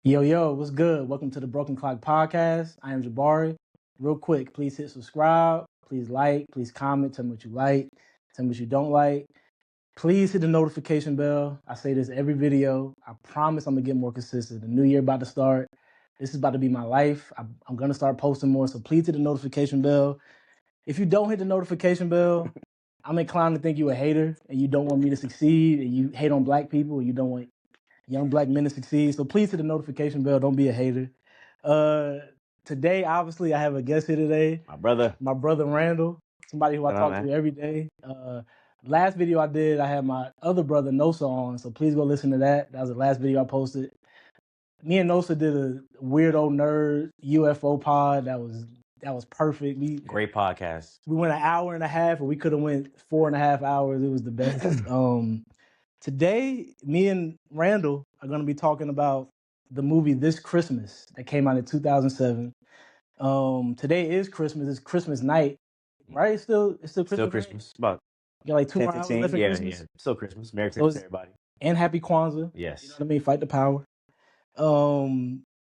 Yo, what's good? Welcome to the Broken Clock Podcast. I am Jabari. Real quick, please hit subscribe. Please like. Please comment. Tell me what you like. Tell me what you don't like. Please hit the notification bell. I say this every video. I promise I'm going to get more consistent. The new year about to start. This is about to be my life. I'm going to start posting more, so please hit the notification bell. If you don't hit the notification bell, I'm inclined to think you a hater and you don't want me to succeed and you hate on black people and you don't want young black men to succeed. So please hit the notification bell. Don't be a hater. Today, obviously, I have a guest here today. My brother Randall, somebody who I talk to every day. Last video I did, I had my other brother Nosa on, so please go listen to that. That was the last video I posted. Me and Nosa did a weirdo nerd UFO pod. That was perfect. Great podcast. We went an hour and a half, and we could have went 4.5 hours. It was the best. Today, me and Randall are going to be talking about the movie This Christmas that came out in 2007. Today is Christmas. It's Christmas night, right? It's still Christmas. Still Christmas. About you got like 2 more hours left for Christmas. Yeah. Still Christmas. Merry Christmas to everybody. And Happy Kwanzaa. Yes. You know what I mean? Fight the power.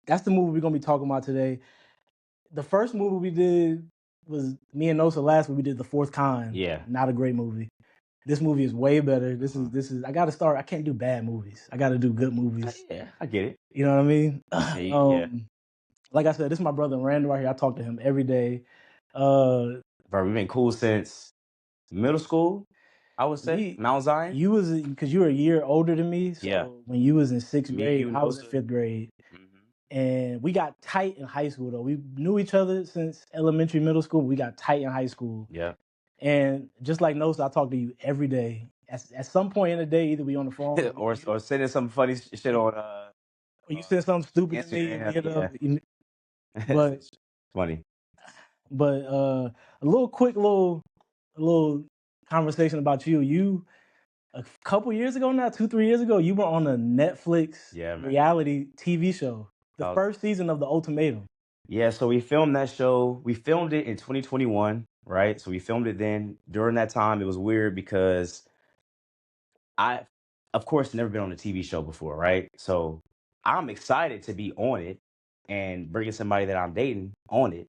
That's the movie we're going to be talking about today. The first movie we did was me and Nosa last week. We did The Fourth Kind. Yeah. Not a great movie. This movie is way better. This is. I got to start. I can't do bad movies. I got to do good movies. Yeah, I get it. You know what I mean? Yeah. Like I said, this is my brother Randall right here. I talk to him every day. Bro, we've been cool since middle school, I would say. Mount Zion. You was because you were a year older than me. So yeah. When you was in 6th grade, I was in 5th grade. And we got tight in high school, though. We knew each other since elementary, middle school. We got tight in high school. Yeah. And just like Nosa, I talk to you every day. At some point in the day, either we on the phone or sending some funny shit on. Or you send something stupid to me. But funny. But a little conversation about you. You a couple years ago now, 2-3 years ago, you were on a Netflix reality TV show. The first season of The Ultimatum. Yeah, so we filmed that show. We filmed it in 2021, right? So we filmed it then. During that time, it was weird because I, of course, never been on a TV show before, right? So I'm excited to be on it and bringing somebody that I'm dating on it.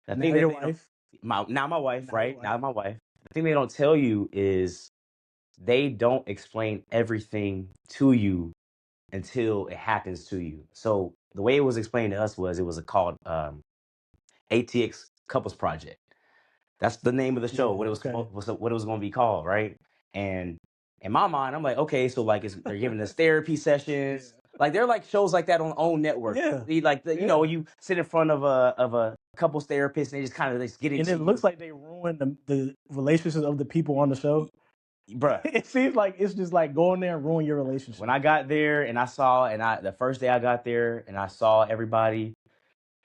I think your wife? My wife, right? Now my wife. The thing they don't tell you is they don't explain everything to you until it happens to you. So the way it was explained to us was it was called ATX Couples Project. That's the name of the show. What it was going to be called, right? And in my mind, I'm like, okay, so like they're giving us therapy sessions. Like they're like shows like that on OWN network. Yeah. You know, you sit in front of a couples therapist and they just kind of get into. And it looks like they ruined the relationships of the people on the show. Bruh. It seems like it's just like go in there and ruin your relationship. When I got there and the first day I got there and I saw everybody,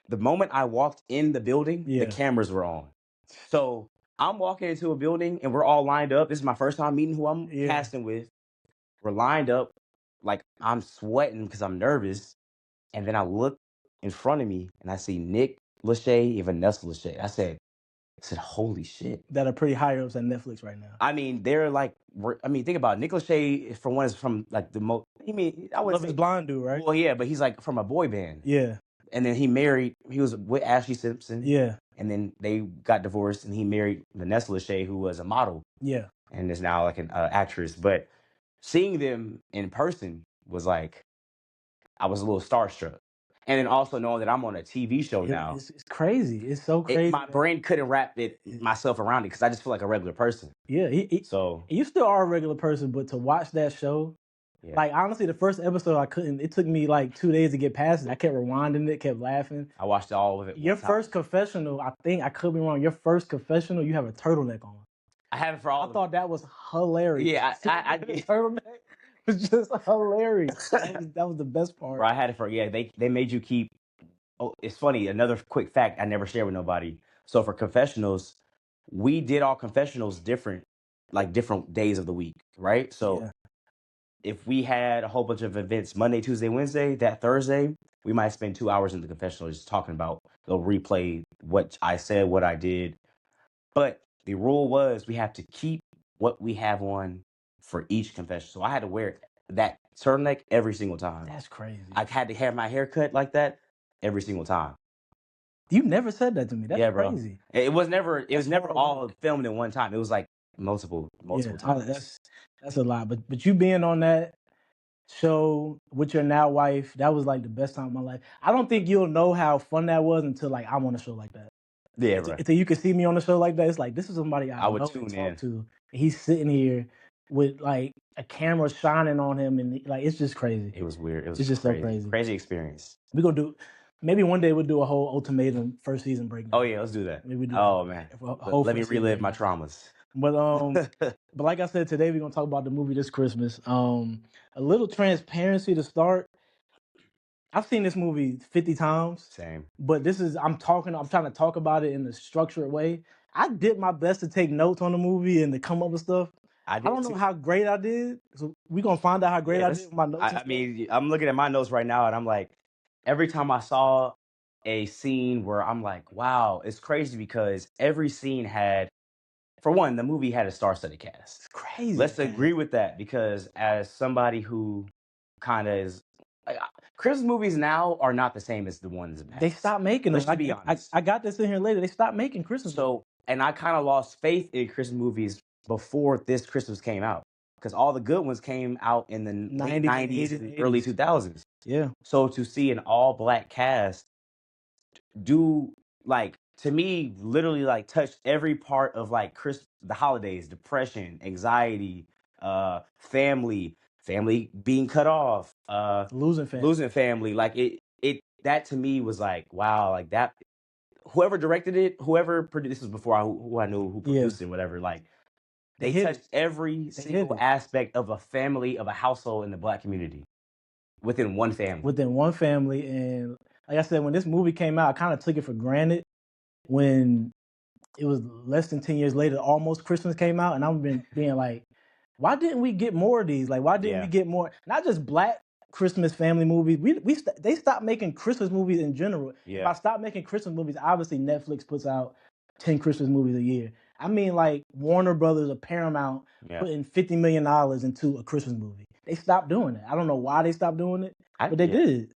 the moment I walked in the building, the cameras were on. So I'm walking into a building and we're all lined up. This is my first time meeting who I'm casting with. We're lined up, like I'm sweating because I'm nervous. And then I look in front of me and I see Nick Lachey and Vanessa Lachey. I said, holy shit. That are pretty high ups at Netflix right now. I mean, they're like, think about it. Nick Lachey, for one, is from like the most, I would Love Is Blind dude, right? Well, yeah, but he's like from a boy band. Yeah. And then he was with Ashley Simpson. Yeah. And then they got divorced and he married Vanessa Lachey, who was a model. Yeah. And is now like an actress. But seeing them in person was like, I was a little starstruck. And then also knowing that I'm on a TV show now. It's crazy. It's so crazy. My brain couldn't wrap myself around it because I just feel like a regular person. Yeah. So you still are a regular person, but to watch that show, like honestly, the first episode I couldn't. It took me like 2 days to get past it. I kept rewinding it, kept laughing. I watched all of it. Your first confessional, I think I could be wrong. Your first confessional, you have a turtleneck on. I have it for all. I thought that was hilarious. Yeah, I turtleneck. Was just hilarious. That was the best part. Bro, I had it for they made you keep. Oh, it's funny. Another quick fact I never share with nobody. So for confessionals, we did all confessionals different days of the week, right? So if we had a whole bunch of events Monday, Tuesday, Wednesday, that Thursday, we might spend 2 hours in the confessional just talking about. They'll replay what I said, what I did. But the rule was we have to keep what we have on for each confession. So I had to wear that turtleneck every single time. That's crazy. I had to have my hair cut like that every single time. You never said that to me. That's Yeah, bro. crazy. It was never. It was never hard all work. filmed in one time. It was like multiple times. That's a lot. But you being on that show with your now wife, that was like the best time of my life. I don't think you'll know how fun that was until like I'm on a show like that. Yeah, bro. Until you can see me on the show like that, it's like this is somebody I would know tune and in. talk to. And he's sitting here with like a camera shining on him, and like it's just crazy. It was weird. It was It's just crazy. so crazy. Crazy experience. We're gonna do maybe one day we'll do a whole Ultimatum first season breakdown. Oh yeah, let's do that. Maybe we do Oh man, let me relive my traumas. But but like I said, today we're gonna talk about the movie this Christmas. A little transparency to start. I've seen this movie 50 times. Same. But I'm trying to talk about it in a structured way. I did my best to take notes on the movie and to come up with stuff. I don't know how great I did. So we're gonna find out how great I did with my notes. I mean, I'm looking at my notes right now and I'm like, every time I saw a scene where I'm like, wow, it's crazy because every scene had, for one, the movie had a star-studded cast. It's crazy. Let's agree with that because as somebody who kind of is, Christmas movies now are not the same as the ones in the past. They stopped making them. Let's be honest. I got this in here later. They stopped making Christmas movies. And I kind of lost faith in Christmas movies before this Christmas came out because all the good ones came out in the 90s and early 2000s. Yeah. So to see an all-black cast do, like, to me, literally like touch every part of like the holidays, depression, anxiety, family being cut off, losing family. Like that to me was like, wow, like that. Whoever directed it, whoever produced, this was before who I knew who produced it, whatever. Like they touched every single aspect of a family, of a household in the Black community within one family. And like I said, when this movie came out, I kind of took it for granted. When it was less than 10 years later, almost Christmas came out, and I've been being like, why didn't we get more of these? Like, why didn't we get more? Not just Black Christmas family movies. They stopped making Christmas movies in general. Yeah. If I stop making Christmas movies, obviously Netflix puts out 10 Christmas movies a year. I mean, like Warner Brothers or Paramount putting $50 million into a Christmas movie. They stopped doing it. I don't know why they stopped doing it, but they did.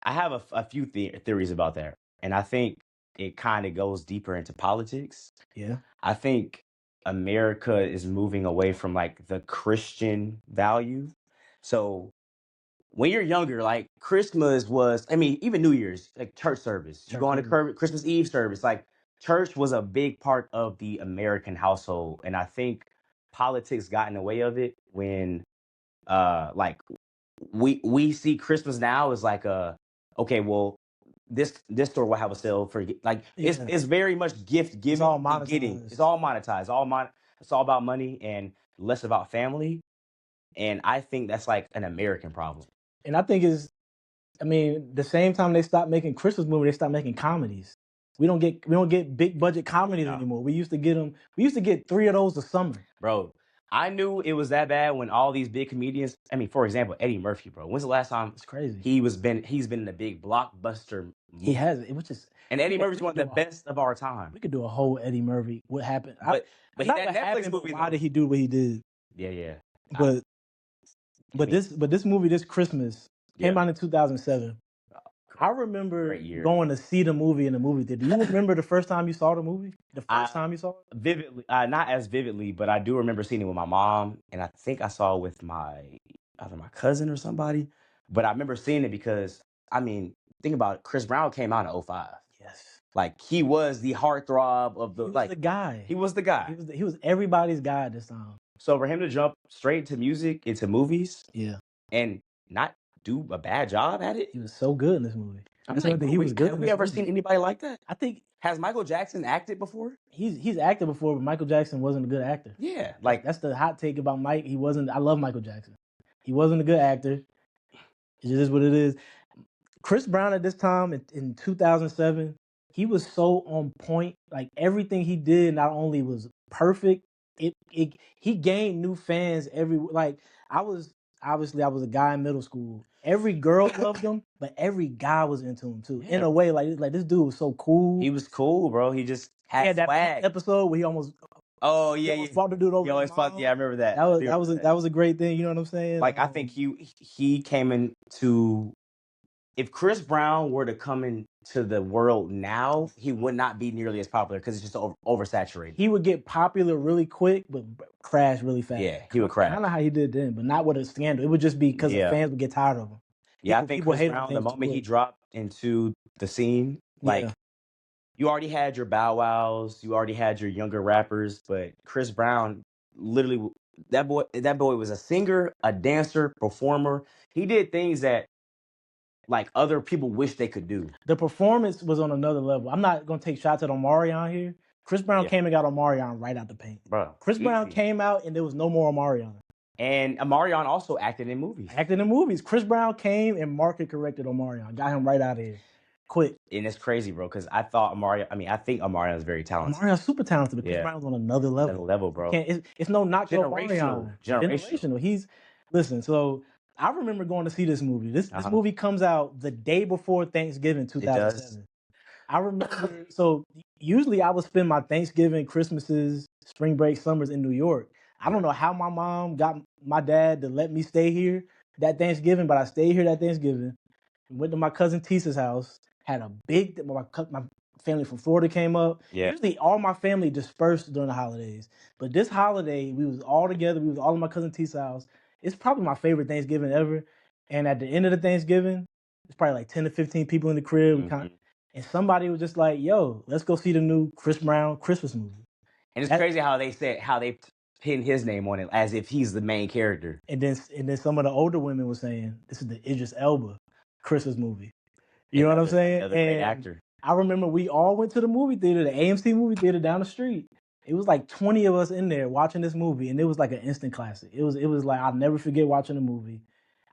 I have a few theories about that, and I think it kind of goes deeper into politics. Yeah. I think America is moving away from like the Christian value. So when you're younger, like Christmas was, I mean, even New Year's, like church service. You go on to Christmas Eve service. Like church was a big part of the American household. And I think politics got in the way of it when like we see Christmas now as like okay, well, this store will have a sale for like it's very much gift giving. It's all monetized. It's all monetized. It's all about money and less about family. And I think that's like an American problem. And I think the same time they stopped making Christmas movies, they stopped making comedies. We don't get big budget comedies anymore. We used to get 3 of those a summer. Bro, I knew it was that bad when all these big comedians, I mean, for example, Eddie Murphy, bro. When's the last time? It's crazy. He's been in a big blockbuster movie. He has it, which is. And Eddie Murphy's one of the best of our time. We could do a whole Eddie Murphy. What happened? But that Netflix movie. Why did he do what he did? Yeah. But this movie, this Christmas, came out in 2007. I remember going to see the movie in the movie theater. Do you remember the first time you saw the movie? The first time you saw it? Vividly, not as vividly, but I do remember seeing it with my mom, and I think I saw it with either my cousin or somebody. But I remember seeing it because, I mean, think about it. Chris Brown came out in 2005. Yes. Like, he was the heartthrob of the... He was the guy. He was the guy. He was everybody's guy at this time. So for him to jump straight into music, into movies, and not do a bad job at it. He was so good in this movie. He was good. Have we ever seen anybody like that? I think. Has Michael Jackson acted before? He's acted before, but Michael Jackson wasn't a good actor. Yeah. That's the hot take about Mike. He wasn't. I love Michael Jackson. He wasn't a good actor. It just is what it is. Chris Brown at this time in 2007, he was so on point. Like everything he did not only was perfect, he gained new fans I was a guy in middle school. Every girl loved him, but every guy was into him too. Yeah. In a way, like this dude was so cool. He was cool, bro. He just had that swag. episode where he almost Oh He yeah, always yeah. fought the dude over. He always his fought. mom. Yeah, I remember that. That was a great thing. You know what I'm saying? Like I think he came into. If Chris Brown were to come into the world now, he would not be nearly as popular because it's just oversaturated. He would get popular really quick, but crash really fast. Yeah, he would crash. Kind of how he did then, but not with a scandal. It would just be because the fans would get tired of him. Yeah, I think people Chris hate Brown, on the things too moment he quick. dropped into the scene, like Yeah. you already had your Bow Wows, you already had your younger rappers, but Chris Brown literally that boy was a singer, a dancer, performer. He did things that like other people wish they could do. The performance was on another level. I'm not gonna take shots at Omarion here. Chris Brown came and got Omarion right out the paint. Bro, Chris Brown came out and there was no more Omarion. And Omarion also acted in movies. Chris Brown came and market corrected Omarion, got him right out of here, quick. And it's crazy, bro, because I think Omarion is very talented. Omarion's super talented, but Chris Brown's on another level. Another level, bro. It's no knock to Omarion. Generational. Listen. So I remember going to see this movie. This movie comes out the day before Thanksgiving 2007. I remember. So usually I would spend my Thanksgiving, Christmases, spring break, summers in New York. I don't know how my mom got my dad to let me stay here that Thanksgiving, but I stayed here that Thanksgiving. Went to my cousin Tisa's house. Had a big. My family from Florida came up. Yeah. Usually all my family dispersed during the holidays, but this holiday we was all together. We was all in my cousin Tisa's house. It's probably my favorite Thanksgiving ever. And at the end of the Thanksgiving, it's probably like 10 to 15 people in the crib. And somebody was just like, "Yo, let's go see the new Chris Brown Christmas movie." And it's crazy how they pinned his name on it as if he's the main character. And then some of the older women were saying, "This is the Idris Elba Christmas movie." You know what I'm saying? Another great actor. I remember we all went to the movie theater, the AMC movie theater down the street. It was like 20 of us in there watching this movie, and it was like an instant classic. It was like I'll never forget watching the movie.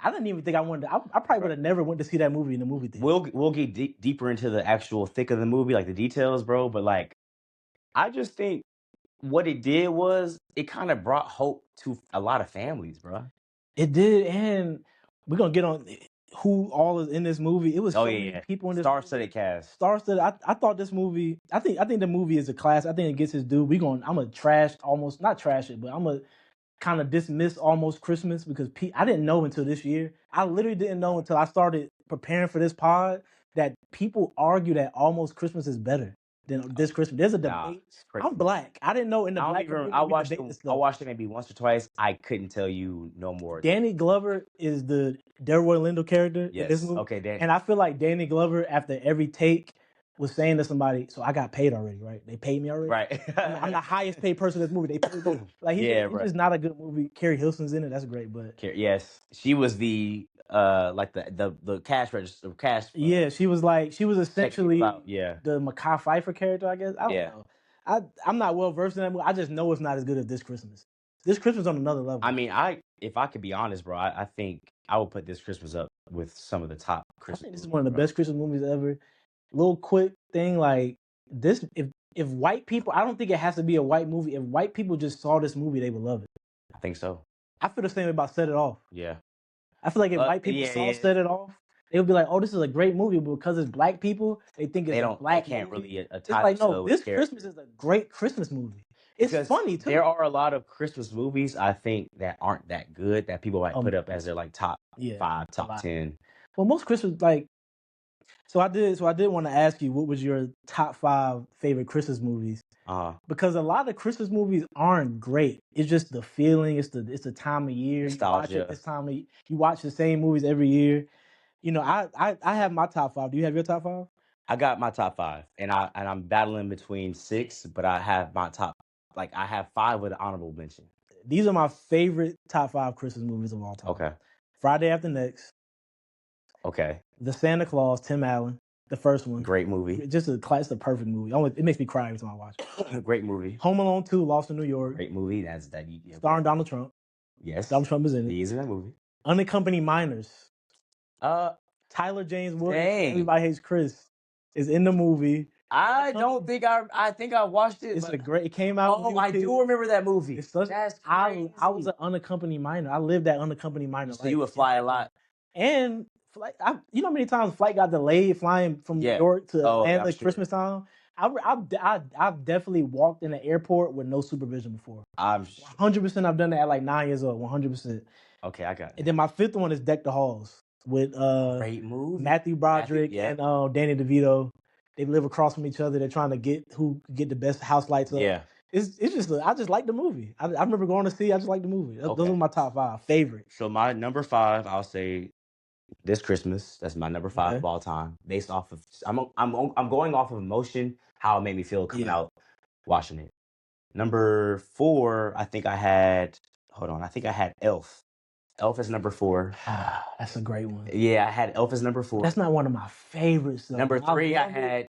I didn't even think I wanted to. I probably would have never went to see that movie in the movie theater. We'll get deeper into the actual thick of the movie, like the details, bro. But like, I just think what it did was it kind of brought hope to a lot of families, bro. It did, and we're gonna get on who all is in this movie. It was so many people in this star-studded cast. Star-studded. I thought this movie. I think the movie is a class. I think it gets its due. I'm gonna not trash it, but I'm gonna kind of dismiss Almost Christmas because I didn't know until this year. I literally didn't know until I started preparing for this pod that people argue that Almost Christmas is better than this Christmas. There's a debate. I'm black. I didn't know in the black community. I watched it maybe once or twice. I couldn't tell you no more. Danny Glover is the Delroy Lindo character in this movie. Okay, Danny. And I feel like Danny Glover, after every take, was saying to somebody, "So I got paid already, right? They paid me already. Right. I'm the highest paid person in this movie. They paid me. Like he's just not a good movie. Carrie Hilson's in it. That's great, but yes, she was the like the cash register cash. Yeah, she was essentially the Mekhi Phifer character, I guess. I don't know. I'm not well versed in that movie. I just know it's not as good as this Christmas. This Christmas on another level. I mean, if I could be honest, bro, I think I would put this Christmas up with some of the top Christmas. I think this is one of the best Christmas movies ever. Little quick thing like this, if white people, I don't think it has to be a white movie. If white people just saw this movie, they would love it. I think so. I feel the same way about Set It Off. Yeah. I feel like if white people saw Set It Off, they would be like, "Oh, this is a great movie," but because it's black people, they think it's a black. They can't movie. really It's like, no, this Christmas is a great Christmas movie. It's funny too. There are a lot of Christmas movies I think that aren't that good that people might put up as their like top 5, top 10. Well, most Christmas So I did want to ask you, what was your top 5 favorite Christmas movies? Because a lot of Christmas movies aren't great. It's just the feeling. It's the time of year. Nostalgia. You watch the same movies every year. You know, I have my top 5. Do you have your top 5? I got my top 5, and I'm battling between 6, but I have my top. Like I have 5 with an honorable mention. These are my favorite top 5 Christmas movies of all time. Okay. Friday After Next. Okay. The Santa Claus, Tim Allen, the first one. Great movie. It's a perfect movie. It makes me cry every time I watch it. Great movie. Home Alone 2, Lost in New York. Great movie. Starring Donald Trump. Yes. Donald Trump is in it. He is in that movie. Unaccompanied Minors. Tyler James Williams. Everybody Hates Chris is in the movie. I think I watched it. It came out. Oh, I do remember that movie. That's crazy. I was an unaccompanied minor. I lived that unaccompanied minor. So you would fly a lot. And you know how many times the flight got delayed flying from New York to Atlanta Christmas time? I've definitely walked in an airport with no supervision before. I'm 100%. I've done that at like 9 years old. 100%. okay. I got it. And then my fifth one is Deck the Halls with Great movie. Matthew Broderick yeah. and Danny DeVito. They live across from each other. They're trying to get the best house lights up. Yeah. It's just I just like the movie. I remember going to see. I just like the movie. Those are my top 5 favorites. So my number 5, I'll say this Christmas. That's my number 5 of all time. Based off of I'm going off of emotion, how it made me feel coming out watching it. Number 4, I think I had. Hold on, I think I had Elf. Elf is number 4. That's a great one. Yeah, I had Elf as number 4. That's not one of my favorites though. Number 3, I had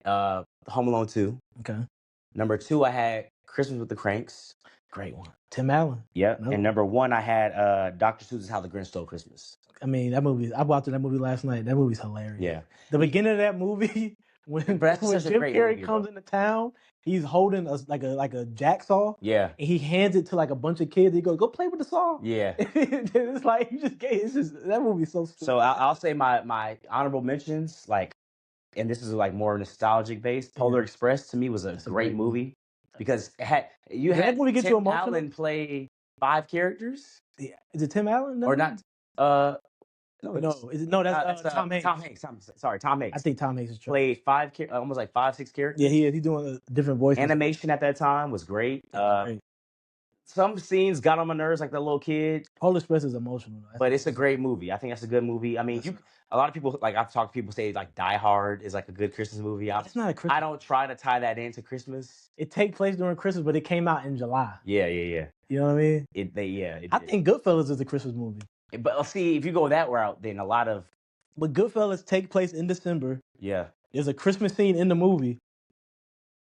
Home Alone 2. Okay. Number 2, I had Christmas with the Cranks. Great one. Tim Allen. Yeah. Nope. And number 1, I had Dr. Seuss's How the Grinch Stole Christmas. I mean, that movie. I watched that movie last night. That movie's hilarious. Yeah. The beginning of that movie when Jim Carrey comes into town, he's holding like a jacksaw. Yeah. And he hands it to like a bunch of kids. He goes, "Go play with the saw." Yeah. It's like it's just that movie's so stupid. So I'll say my honorable mentions, like, and this is like more nostalgic based. Polar Express to me was a great movie because it had Tim Allen play 5 characters. Yeah. Is it Tim Allen? Or not? That's Tom Hanks. Tom Hanks. Tom Hanks. I think Tom Hanks is played 5, almost like 5, 6 characters. Yeah, he's doing a different voice. Animation at that time was great. Some scenes got on my nerves, like the little kid. Polar Express is emotional, but it's a great movie. I think that's a good movie. I mean, a lot of people, like I've talked to people say like Die Hard is like a good Christmas movie. It's not a Christmas. I don't try to tie that into Christmas. It takes place during Christmas, but it came out in July. Yeah. You know what I mean? I think Goodfellas is a Christmas movie. But see, if you go that route, then a lot of. But Goodfellas take place in December. Yeah. There's a Christmas scene in the movie.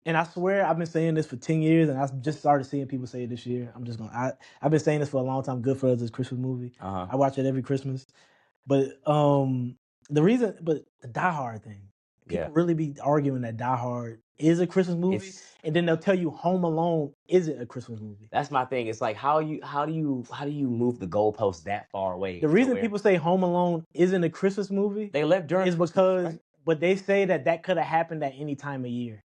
And I swear I've been saying this for 10 years, and I just started seeing people say it this year. I've been saying this for a long time. Goodfellas is a Christmas movie. I watch it every Christmas. But the Die Hard thing. People really be arguing that Die Hard is a Christmas movie, and then they'll tell you Home Alone isn't a Christmas movie. That's my thing. It's like how do you move the goalposts that far away? The reason people say Home Alone isn't a Christmas movie, they left during is because, but they say that could have happened at any time of year.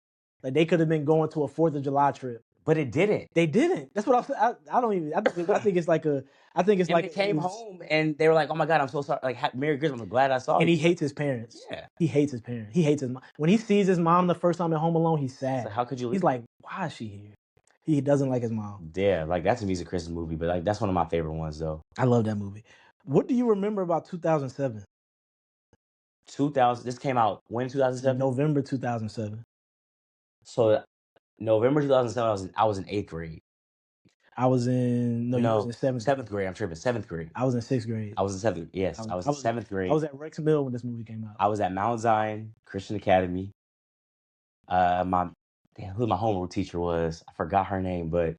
Like they could have been going to a 4th of July trip, but it didn't. They didn't. That's what I don't even. I think it's like a. I think it's and like they came home and they were like, "Oh my God, I'm so sorry." Like Merry Christmas. I'm glad I saw. And he hates his parents. Yeah, he hates his parents. He hates his mom. When he sees his mom the first time at Home Alone, he's sad. Like, how could you leave? He's like, "Why is she here?" He doesn't like his mom. Yeah, like that's a music Christmas movie, but like that's one of my favorite ones though. I love that movie. What do you remember about 2007? 2000. This came out when 2007. November 2007. So November 2007, I was in 8th grade. I was in you was in 7th grade. I'm tripping. 7th grade. I was in 6th grade. I was in 7th. Yes, I was in 7th grade. I was at Rex Mill when this movie came out. I was at Mount Zion Christian Academy. Who my homeroom teacher was, I forgot her name, but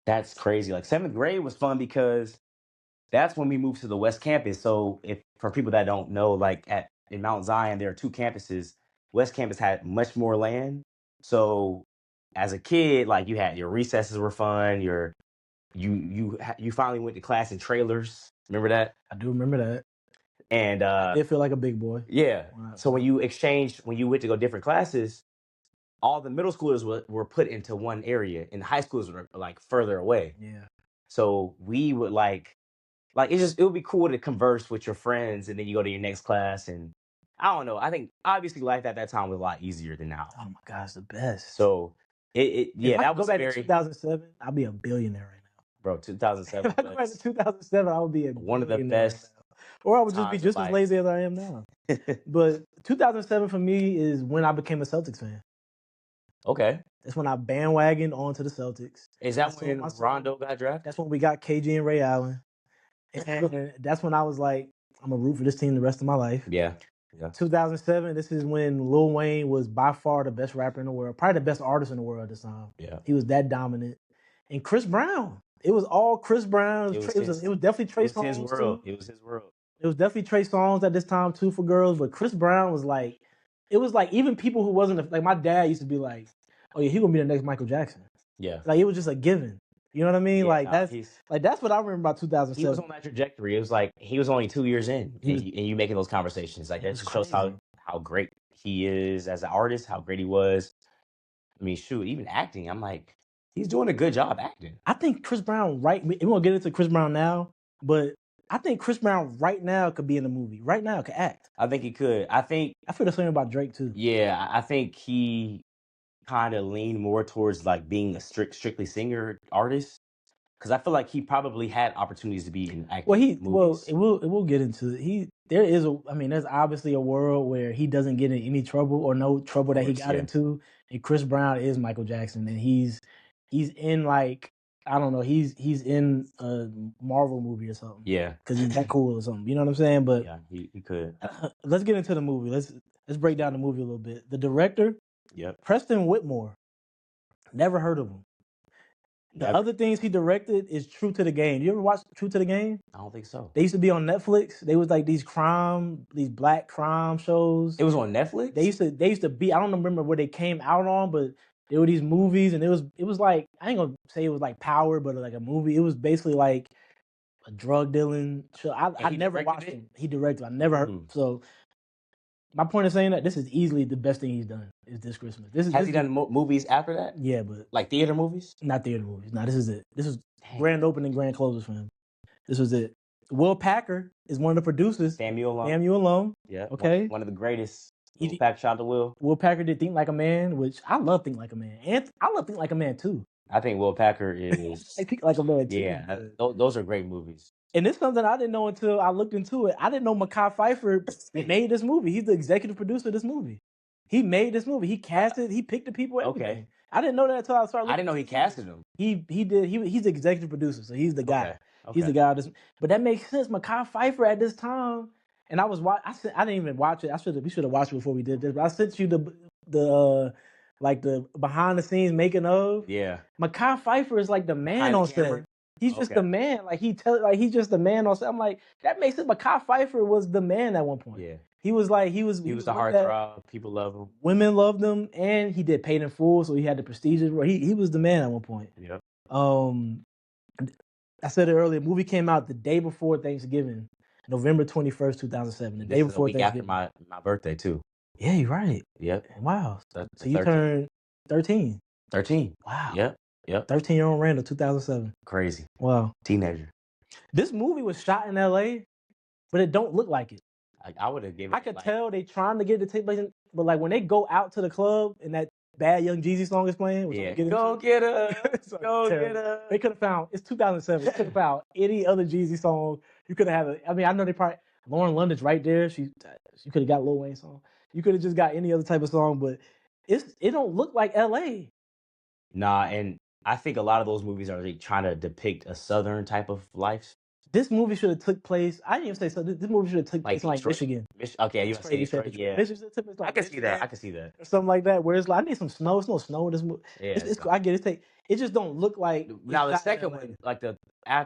that's crazy. Like 7th grade was fun because that's when we moved to the West Campus. So for people that don't know, like in Mount Zion, there are 2 campuses. West Campus had much more land. So as a kid, like you had your recesses were fun. You finally went to class in trailers. Remember that? I do remember that. And I did feel like a big boy. Yeah. So when you went to go different classes, all the middle schoolers were put into one area, and the high schoolers were like further away. Yeah. So we would like it would be cool to converse with your friends, and then you go to your next class, and I don't know. I think obviously life at that time was a lot easier than now. Oh my gosh, the best. So that was go back to 2007. I'll be a billionaire right now, bro. 2007. If I go back to 2007, I would be one of the best. Right, or I would just be just as lazy as I am now. But 2007 for me is when I became a Celtics fan. Okay. That's when I bandwagoned onto the Celtics. Is that when Rondo got drafted? That's when we got KG and Ray Allen. And that's when I was like, I'm going to root for this team the rest of my life. Yeah. 2007, this is when Lil Wayne was by far the best rapper in the world, probably the best artist in the world at this time. Yeah. He was that dominant. And Chris Brown. It was all Chris Brown. It was definitely Trey Songz. It was his world. It was his world. It was definitely Trey Songz at this time too for girls, but Chris Brown was like, it was like even people who wasn't like my dad used to be like, oh yeah, he gonna be the next Michael Jackson. Yeah. Like it was just a given. You know what I mean? Yeah, that's what I remember about 2007. He was on that trajectory. It was like he was only 2 years in, and you making those conversations. Like that just shows how great he is as an artist, how great he was. I mean, shoot, even acting, I'm like, he's doing a good job acting. I think Chris Brown, right? We won't get into Chris Brown now, but I think Chris Brown right now could be in the movie. Right now, could act. I think he could. I feel the same about Drake too. Yeah, I think he kind of leaned more towards like being a strictly singer artist. Because I feel like he probably had opportunities to be in acting movies. It will get into it. There's obviously a world where he doesn't get in any trouble or no trouble that he got into. And Chris Brown is Michael Jackson, and he's in like, I don't know, he's in a Marvel movie or something. Yeah, because he's that cool or something. You know what I'm saying? But yeah, he could. Let's get into the movie. Let's break down the movie a little bit. The director, Preston Whitmore. Never heard of him. The other things he directed is True to the Game. You ever watch True to the Game? I don't think so. They used to be on Netflix. They was like these black crime shows. It was on Netflix? They used to be, I don't remember where they came out on, but there were these movies, and it was like, I ain't gonna say it was like Power, but like a movie. It was basically like a drug dealing show. I never watched him. He directed. I never heard. So my point of saying that, this is easily the best thing he's done is this Christmas. Has he done movies after that? Yeah, but like theater movies? Not theater movies. No, this is it. This is grand opening, grand closes for him. This was it. Will Packer is one of the producers. Samuel Lum. Yeah. Okay. One of the greatest. Will Packer, shout out to Will. Will Packer did Think Like a Man, which I love Think Like a Man. And I love Think Like a Man too. I think Will Packer is Think Like a Man too. Yeah, those are great movies. And it's something I didn't know until I looked into it. I didn't know Mekhi Phifer made this movie. He's the executive producer of this movie. He made this movie. He casted. He picked the people. Everything. Okay. I didn't know that until I started. I didn't know he casted him. He did. He's the executive producer, so he's the guy. Okay. He's the guy. But that makes sense. Mekhi Phifer at this time, and I was I didn't even watch it. We should have watched it before we did this. But I sent you the behind the scenes making of. Yeah. Mekhi Phifer is like the man on set. He's just the man. Like he's just the man on set. I'm like, that makes it. Mekhi Phifer was the man at one point. Yeah. He was the heartthrob. People love him. Women loved him, and he did Paid in Full, so he had the prestigious role. He was the man at one point. Yep. I said it earlier. The movie came out the day before Thanksgiving, November 21st, 2007. The day before Thanksgiving. After my birthday too. Yeah, you're right. Yep. Wow. So you turned 13. 13. Wow. Yep. 13-year-old Randall, 2007. Crazy. Wow. Teenager. This movie was shot in L.A., but it don't look like it. I would have given. I could tell they trying to get it to take place, but like when they go out to the club and that Bad Young Jeezy song is playing, go get her, go get her. They could have found. It's 2007. They could have found any other Jeezy song. You could have had. I know they probably Lauren London's right there. She could have got Lil Wayne song. You could have just got any other type of song, but it don't look like L.A. Nah, and I think a lot of those movies are like trying to depict a southern type of life. This movie should have took place. I didn't even say so. This movie should have took place in like Michigan. Okay, you say Detroit, yeah. I can see that. I can see that. Or something like that. Where it's like, I need some snow. There's no snow in this movie. Yeah, I get it. It just don't look like. Now the second one, like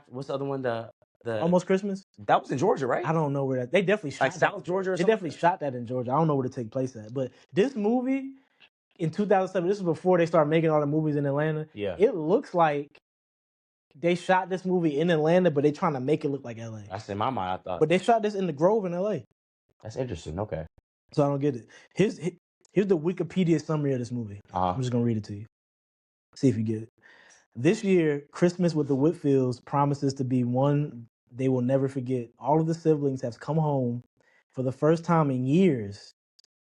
what's the other one? The Almost Christmas. That was in Georgia, right? I don't know where that. They definitely shot like South Georgia. Or they definitely shot that in Georgia. I don't know where to take place at. But this movie in 2007. This is before they started making all the movies in Atlanta. Yeah. It looks like they shot this movie in Atlanta, but they trying to make it look like LA. That's in my mind, I thought. But they shot this in the Grove in LA. That's interesting. Okay. So I don't get it. Here's the Wikipedia summary of this movie. I'm just gonna read it to you. See if you get it. This year, Christmas with the Whitfields promises to be one they will never forget. All of the siblings have come home for the first time in years,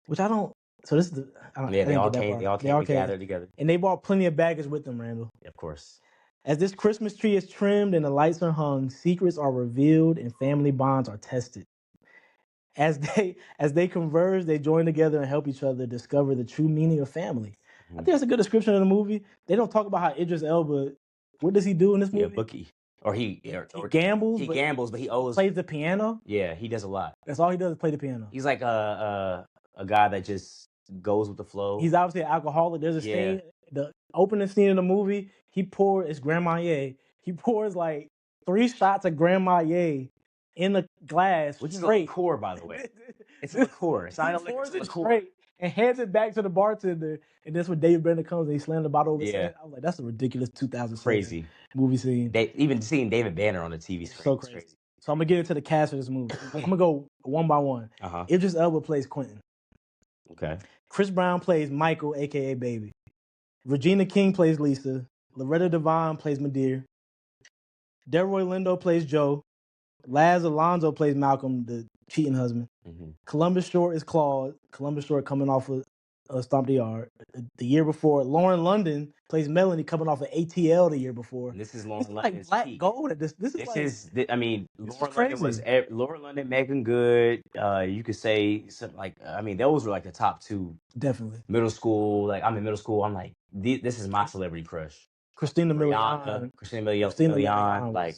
which I don't. So this is the. They all came gathered together, and they brought plenty of baggage with them, Randall. Yeah, of course. As this Christmas tree is trimmed and the lights are hung, secrets are revealed and family bonds are tested. As they converge, they join together and help each other discover the true meaning of family. I think that's a good description of the movie. They don't talk about how Idris Elba. What does he do in this movie? Yeah, bookie. Or he gambles. He gambles, but he plays the piano. Yeah, he does a lot. That's all he does is play the piano. He's like a guy that just goes with the flow. He's obviously an alcoholic. There's a scene, the opening scene in the movie. It's Grand Marnier. He pours like 3 shots of Grand Marnier in the glass, which is a liqueur, by the way. It's a liqueur. It's not a liqueur. It's a liqueur. And hands it back to the bartender, and that's when David Brenner comes and he slams the bottle over his head. I was like, that's a ridiculous 2007 movie scene. Even seeing David Banner on the TV screen. So crazy. So I'm gonna get into the cast of this movie. I'm gonna go one by one. Idris Elba plays Quentin. Okay. Chris Brown plays Michael, aka Baby. Regina King plays Lisa. Loretta Devine plays Madeir. Delroy Lindo plays Joe. Laz Alonso plays Malcolm, the cheating husband. Mm-hmm. Columbus Short is Claude. Columbus Short coming off of Stomp the Yard. The year before, Lauren London plays Melanie coming off of ATL the year before. And this is This Lauren is London's like black peak. gold at this. This is I mean, this is Lauren London was crazy. Lauren London, Megan Good. You could say something like, I mean, those were like the top two. Definitely. Middle school, like I'm in middle school. I'm like, this is my celebrity crush. Christina Rihanna, Milian. Christina Christina Milian, Milian like.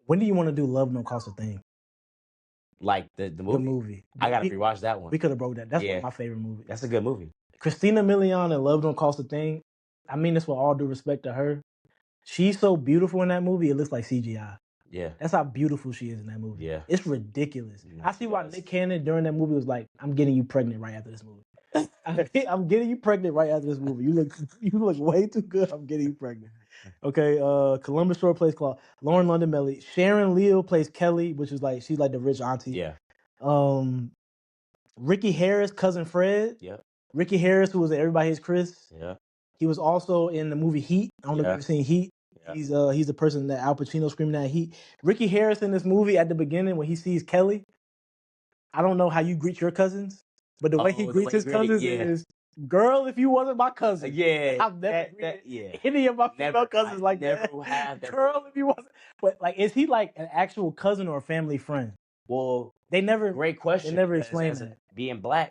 When do you want to do Love Don't Cost a Thing? Like the movie? Good movie. I gotta rewatch that one. We could have broke that. That's one of my favorite movies. That's a good movie. Christina Milian and Love Don't Cost a Thing. I mean this with all due respect to her. She's so beautiful in that movie, it looks like CGI. Yeah. That's how beautiful she is in that movie. Yeah. It's ridiculous. Yeah, I see why Nick Cannon during that movie was like, I'm getting you pregnant right after this movie. I'm getting you pregnant right after this movie. You look way too good. I'm getting you pregnant. Okay, Columbus Short plays Claude. Lauren London Melly. Sharon Leal plays Kelly, which is like she's like the rich auntie. Yeah. Ricky Harris, cousin Fred. Yeah. Ricky Harris, who was in Everybody Hates Chris. Yeah. He was also in the movie Heat. I don't know if you've ever seen Heat. Yeah. He's the person that Al Pacino screaming at Heat. Ricky Harris in this movie at the beginning when he sees Kelly. I don't know how you greet your cousins, but the way he greets his cousins is, "Girl, if you wasn't my cousin." Yeah. I've never any of my female cousins like never that. have that. Girl, if you wasn't. But like, is he like an actual cousin or a family friend? Well, they never. Great question. They never explain that. Being black,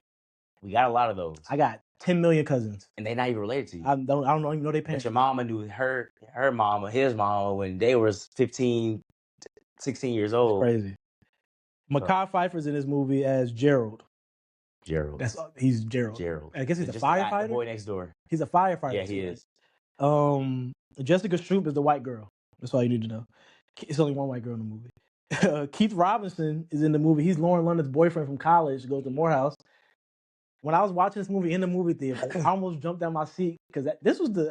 we got a lot of those. I got 10 million cousins, and they're not even related to you. I don't even know they parents. But your mama knew her mama, his mama when they was 15, 16 years old. It's crazy. Mekhi Phifer's in this movie as Gerald. He's Gerald. Gerald. I guess he's a firefighter. The boy next door. He's a firefighter. Yeah, he is. Jessica Stroup is the white girl. That's all you need to know. It's only one white girl in the movie. Keith Robinson is in the movie. He's Lauren London's boyfriend from college. Goes to Morehouse. When I was watching this movie in the movie theater, I almost jumped out my seat because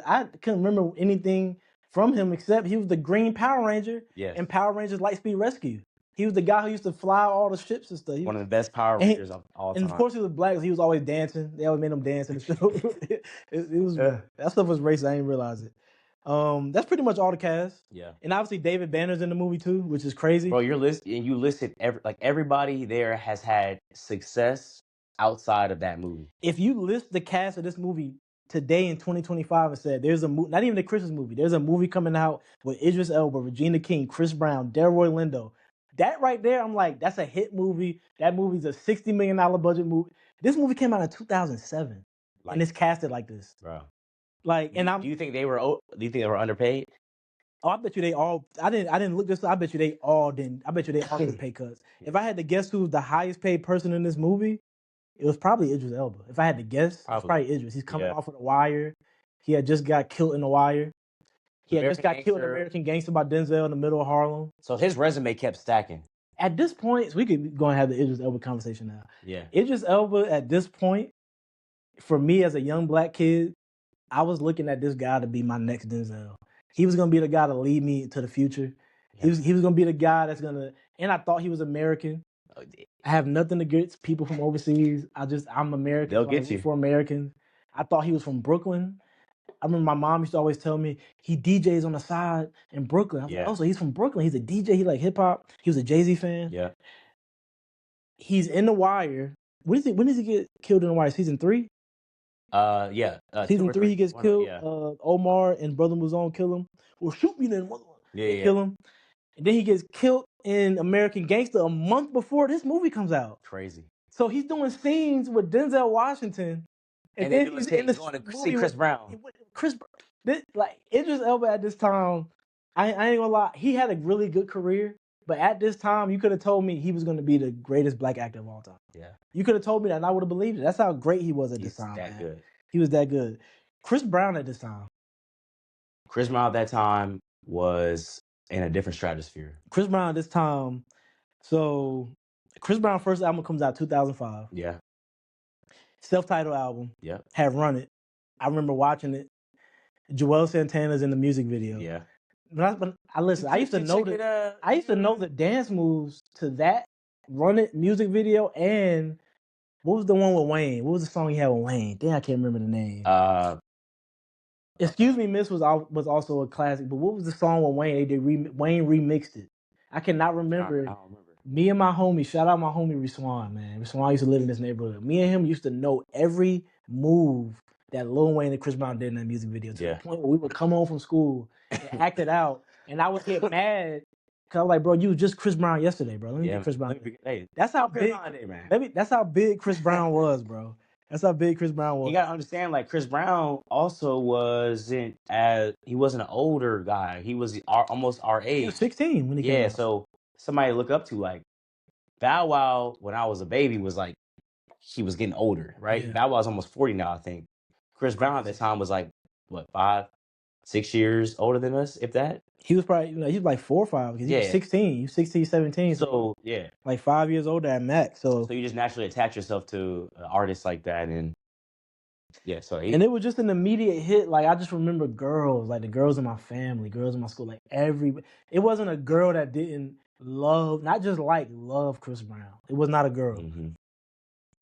I couldn't remember anything from him except he was the Green Power Ranger in Power Rangers Lightspeed Rescue. He was the guy who used to fly all the ships and stuff. One of the best Power Rangers of all time. And of course he was black, so he was always dancing. They always made him dance in the show. That stuff was racist. I didn't realize it. That's pretty much all the cast. Yeah. And obviously David Banner's in the movie too, which is crazy. Bro, you listed everybody there has had success outside of that movie. If you list the cast of this movie today in 2025 and said there's a movie, not even the Christmas movie, there's a movie coming out with Idris Elba, Regina King, Chris Brown, Delroy Lindo. That right there, I'm like, that's a hit movie. That movie's a $60 million budget movie. This movie came out in 2007, and it's casted like this, bro. Like, and do you think they were underpaid? Oh, I bet you they all. I didn't look this up. I bet you they all didn't. I bet you they all took pay cuts. If I had to guess who's the highest paid person in this movie, it was probably Idris Elba. If I had to guess, it's probably Idris. He's coming off of The Wire. He had just got killed in The Wire. He had just got killed in American Gangster by Denzel in the middle of Harlem. So his resume kept stacking. At this point, so we could go and have the Idris Elba conversation now. Yeah. Idris Elba, at this point, for me as a young black kid, I was looking at this guy to be my next Denzel. He was going to be the guy to lead me to the future. Yeah. He was going to be the guy that's going to... And I thought he was American. I have nothing against people from overseas. I'm American. They'll get you. For Americans. I thought he was from Brooklyn. I remember my mom used to always tell me he DJs on the side in Brooklyn. I was like, oh, so he's from Brooklyn. He's a DJ. He like hip hop. He was a Jay-Z fan. Yeah. He's in The Wire. When does he get killed in The Wire? Season 3? Yeah. Season 3, he gets killed. Yeah. Omar and Brother Muzone kill him. Well, shoot me then, mother. Yeah. Kill him. And then he gets killed in American Gangster a month before this movie comes out. Crazy. So he's doing scenes with Denzel Washington. And then he's going to see Chris Brown. Idris Elba at this time, I ain't gonna lie, he had a really good career. But at this time, you could have told me he was going to be the greatest black actor of all time. Yeah. You could have told me that and I would have believed it. That's how great he was at this time. That good. He was that good. Chris Brown at this time. Chris Brown at that time was in a different stratosphere. Chris Brown at this time. So Chris Brown's first album comes out 2005. Yeah. Self-titled album. Yeah. Have Run It. I remember watching it. Joel Santana's in the music video. Yeah. But I listen. I used to know the dance moves to that Run It music video and What was the one with Wayne? What was the song he had with Wayne? Damn, I can't remember the name. Excuse Me, Miss was also a classic. But what was the song with Wayne? Wayne remixed it. I cannot remember. I don't remember. Me and my homie, shout out my homie Riswan, man. Riswan used to live in this neighborhood. Me and him used to know every move that Lil Wayne and Chris Brown did in that music video, to the point where we would come home from school and act it out, and I would get mad because I was like, bro, you was just Chris Brown yesterday, bro. Let me get Chris Brown. Hey, that's how Chris big. Brown day, man. That's how big Chris Brown was, bro. That's how big Chris Brown was. You gotta understand, like, Chris Brown also wasn't an older guy. He was almost our age. He was 16 when he came out. Yeah, so somebody to look up to, like, Bow Wow, when I was a baby, was like, he was getting older, right? Yeah. Bow Wow's almost 40 now, I think. Chris Brown at the time was like, what, 5, 6 years older than us, if that? He was probably, he was like 4 or 5, because he was 16. He was 16, 17. So, yeah. Like 5 years older at max. So you just naturally attach yourself to an artist like that, and and it was just an immediate hit. Like, I just remember girls, like the girls in my family, girls in my school, like it wasn't a girl that didn't love Chris Brown. It was not a girl. Mm-hmm.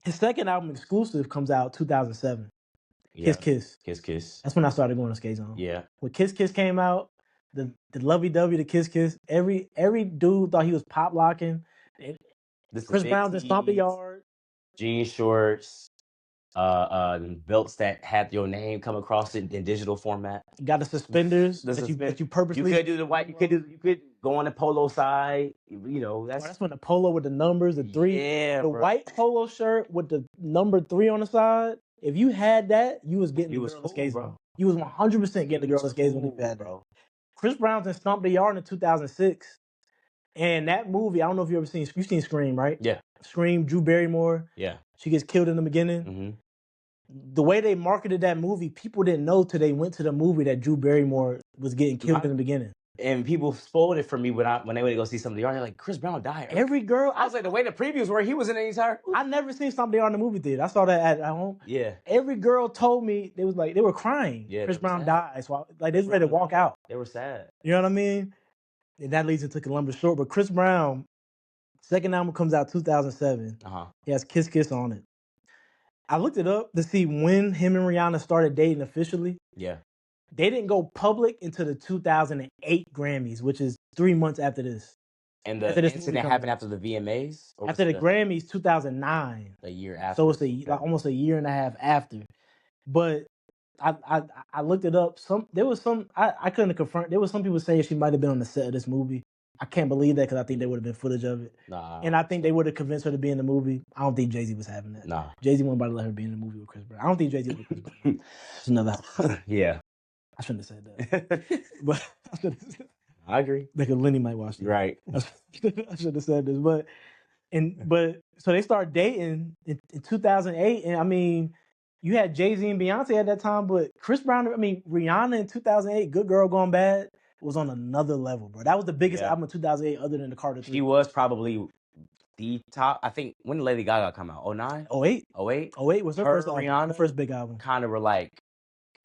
His second album, Exclusive, comes out 2007. Yeah. Kiss. That's when I started going to Skate Zone. Yeah. When Kiss came out, the lovey-dovey, the Kiss, every dude thought he was pop locking. Chris Brown just stomped the yard. Jean shorts. Belts that had your name come across it in digital format. You got the suspenders that you purposely. You could do the white. You could go on the polo side. You know, that's when the polo with the numbers, the 3. Yeah, the white polo shirt with the number 3 on the side. If you had that, you was getting the girl to Skate Zone. You was 100% getting the girl to Skate Zone if you had that. Chris Brown's in Stomp the Yard in 2006, and that movie, I don't know if you've seen Scream, right? Yeah. Scream, Drew Barrymore. Yeah. She gets killed in the beginning. Mm-hmm. The way they marketed that movie, people didn't know till they went to the movie that Drew Barrymore was getting killed in the beginning. And people spoiled it for me when they went to go see Stomp the Yard. They're like, Chris Brown died. Every girl, I was like, the way the previews were, he was in the entire movie. I never seen Stomp the Yard in the movie theater. I saw that at home. Yeah. Every girl told me, they were crying. Yeah, Chris Brown died. So they was ready to walk out. They were sad. You know what I mean? And that leads into Columbus Short. But Chris Brown, second album comes out 2007. He has Kiss on it. I looked it up to see when him and Rihanna started dating officially. Yeah. They didn't go public until the 2008 Grammys, which is 3 months after this. And the incident happened after the VMAs? After the Grammys, 2009. A year after. So it's almost a year and a half after. But I looked it up. I couldn't confirm. There was some people saying she might have been on the set of this movie. I can't believe that because I think there would have been footage of it. Nah. And I think they would have convinced her to be in the movie. I don't think Jay-Z was having that. Nah. Jay-Z wasn't about to let her be in the movie with Chris Brown. I don't think Jay-Z was with Chris Brown. That's another. Yeah. I shouldn't have said that. But I agree. Because Lenny might watch this. Right. I should have said this. But so they started dating in 2008. And I mean, you had Jay-Z and Beyonce at that time, but Chris Brown, Rihanna in 2008, Good Girl Gone Bad, was on another level, bro. That was the biggest album of 2008 other than the Carter 3. She was probably the top. I think, when did Lady Gaga come out? 09? 08. 08? 08 was her first album. Rihanna, first big album. Kind of were like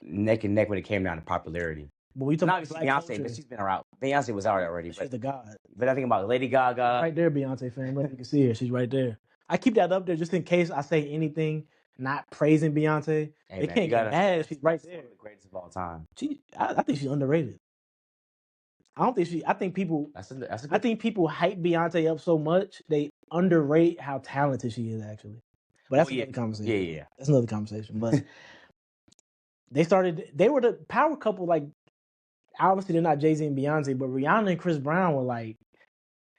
neck and neck when it came down to popularity. But we talking about Beyonce, but she's been around. Beyonce was out already. She's the god. But I think about Lady Gaga. Right there, Beyonce fan. You can see her. She's right there. I keep that up there just in case I say anything not praising Beyonce. They can't get mad. She's right there. One of the greatest of all time. I think she's underrated. I think people hype Beyonce up so much they underrate how talented she is actually. But that's another conversation. Yeah. That's another conversation. But they were the power couple. Like, obviously they're not Jay-Z and Beyonce, but Rihanna and Chris Brown were like,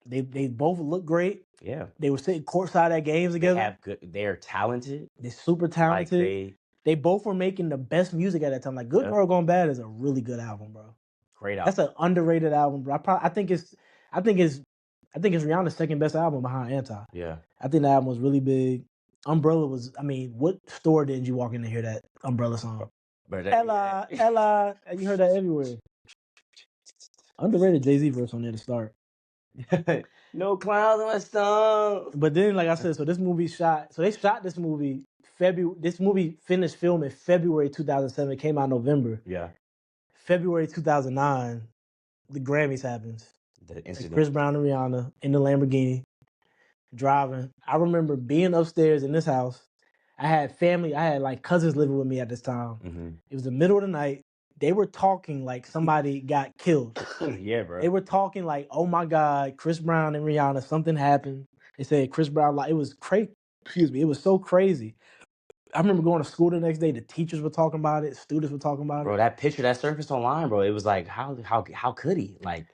they both look great. Yeah. They were sitting courtside at games together. They're talented. They're super talented. They both were making the best music at that time. Like, Good Girl Gone Bad is a really good album, bro. Great album. That's an underrated album, bro. I think it's Rihanna's second best album behind Anti. Yeah. I think the album was really big. Umbrella was. I mean, what store didn't you walk in to hear that Umbrella song? Ella, you heard that everywhere. Underrated Jay-Z verse on there to start. No clouds on my stomach. But then, like I said, so they shot this movie February. This movie finished filming February 2007. It came out November. Yeah. February 2009, the Grammys happens. The incident. Chris Brown and Rihanna in the Lamborghini. driving. I remember being upstairs in this house. I had family. I had like cousins living with me at this time. Mm-hmm. It was the middle of the night. They were talking like somebody got killed. Yeah, bro. They were talking like, "Oh my God, Chris Brown and Rihanna, something happened." They said Chris Brown, like it was crazy. Excuse me, it was so crazy. I remember going to school the next day. The teachers were talking about it. Students were talking about Bro, it. that picture that surfaced online, bro, it was like, how could he? Like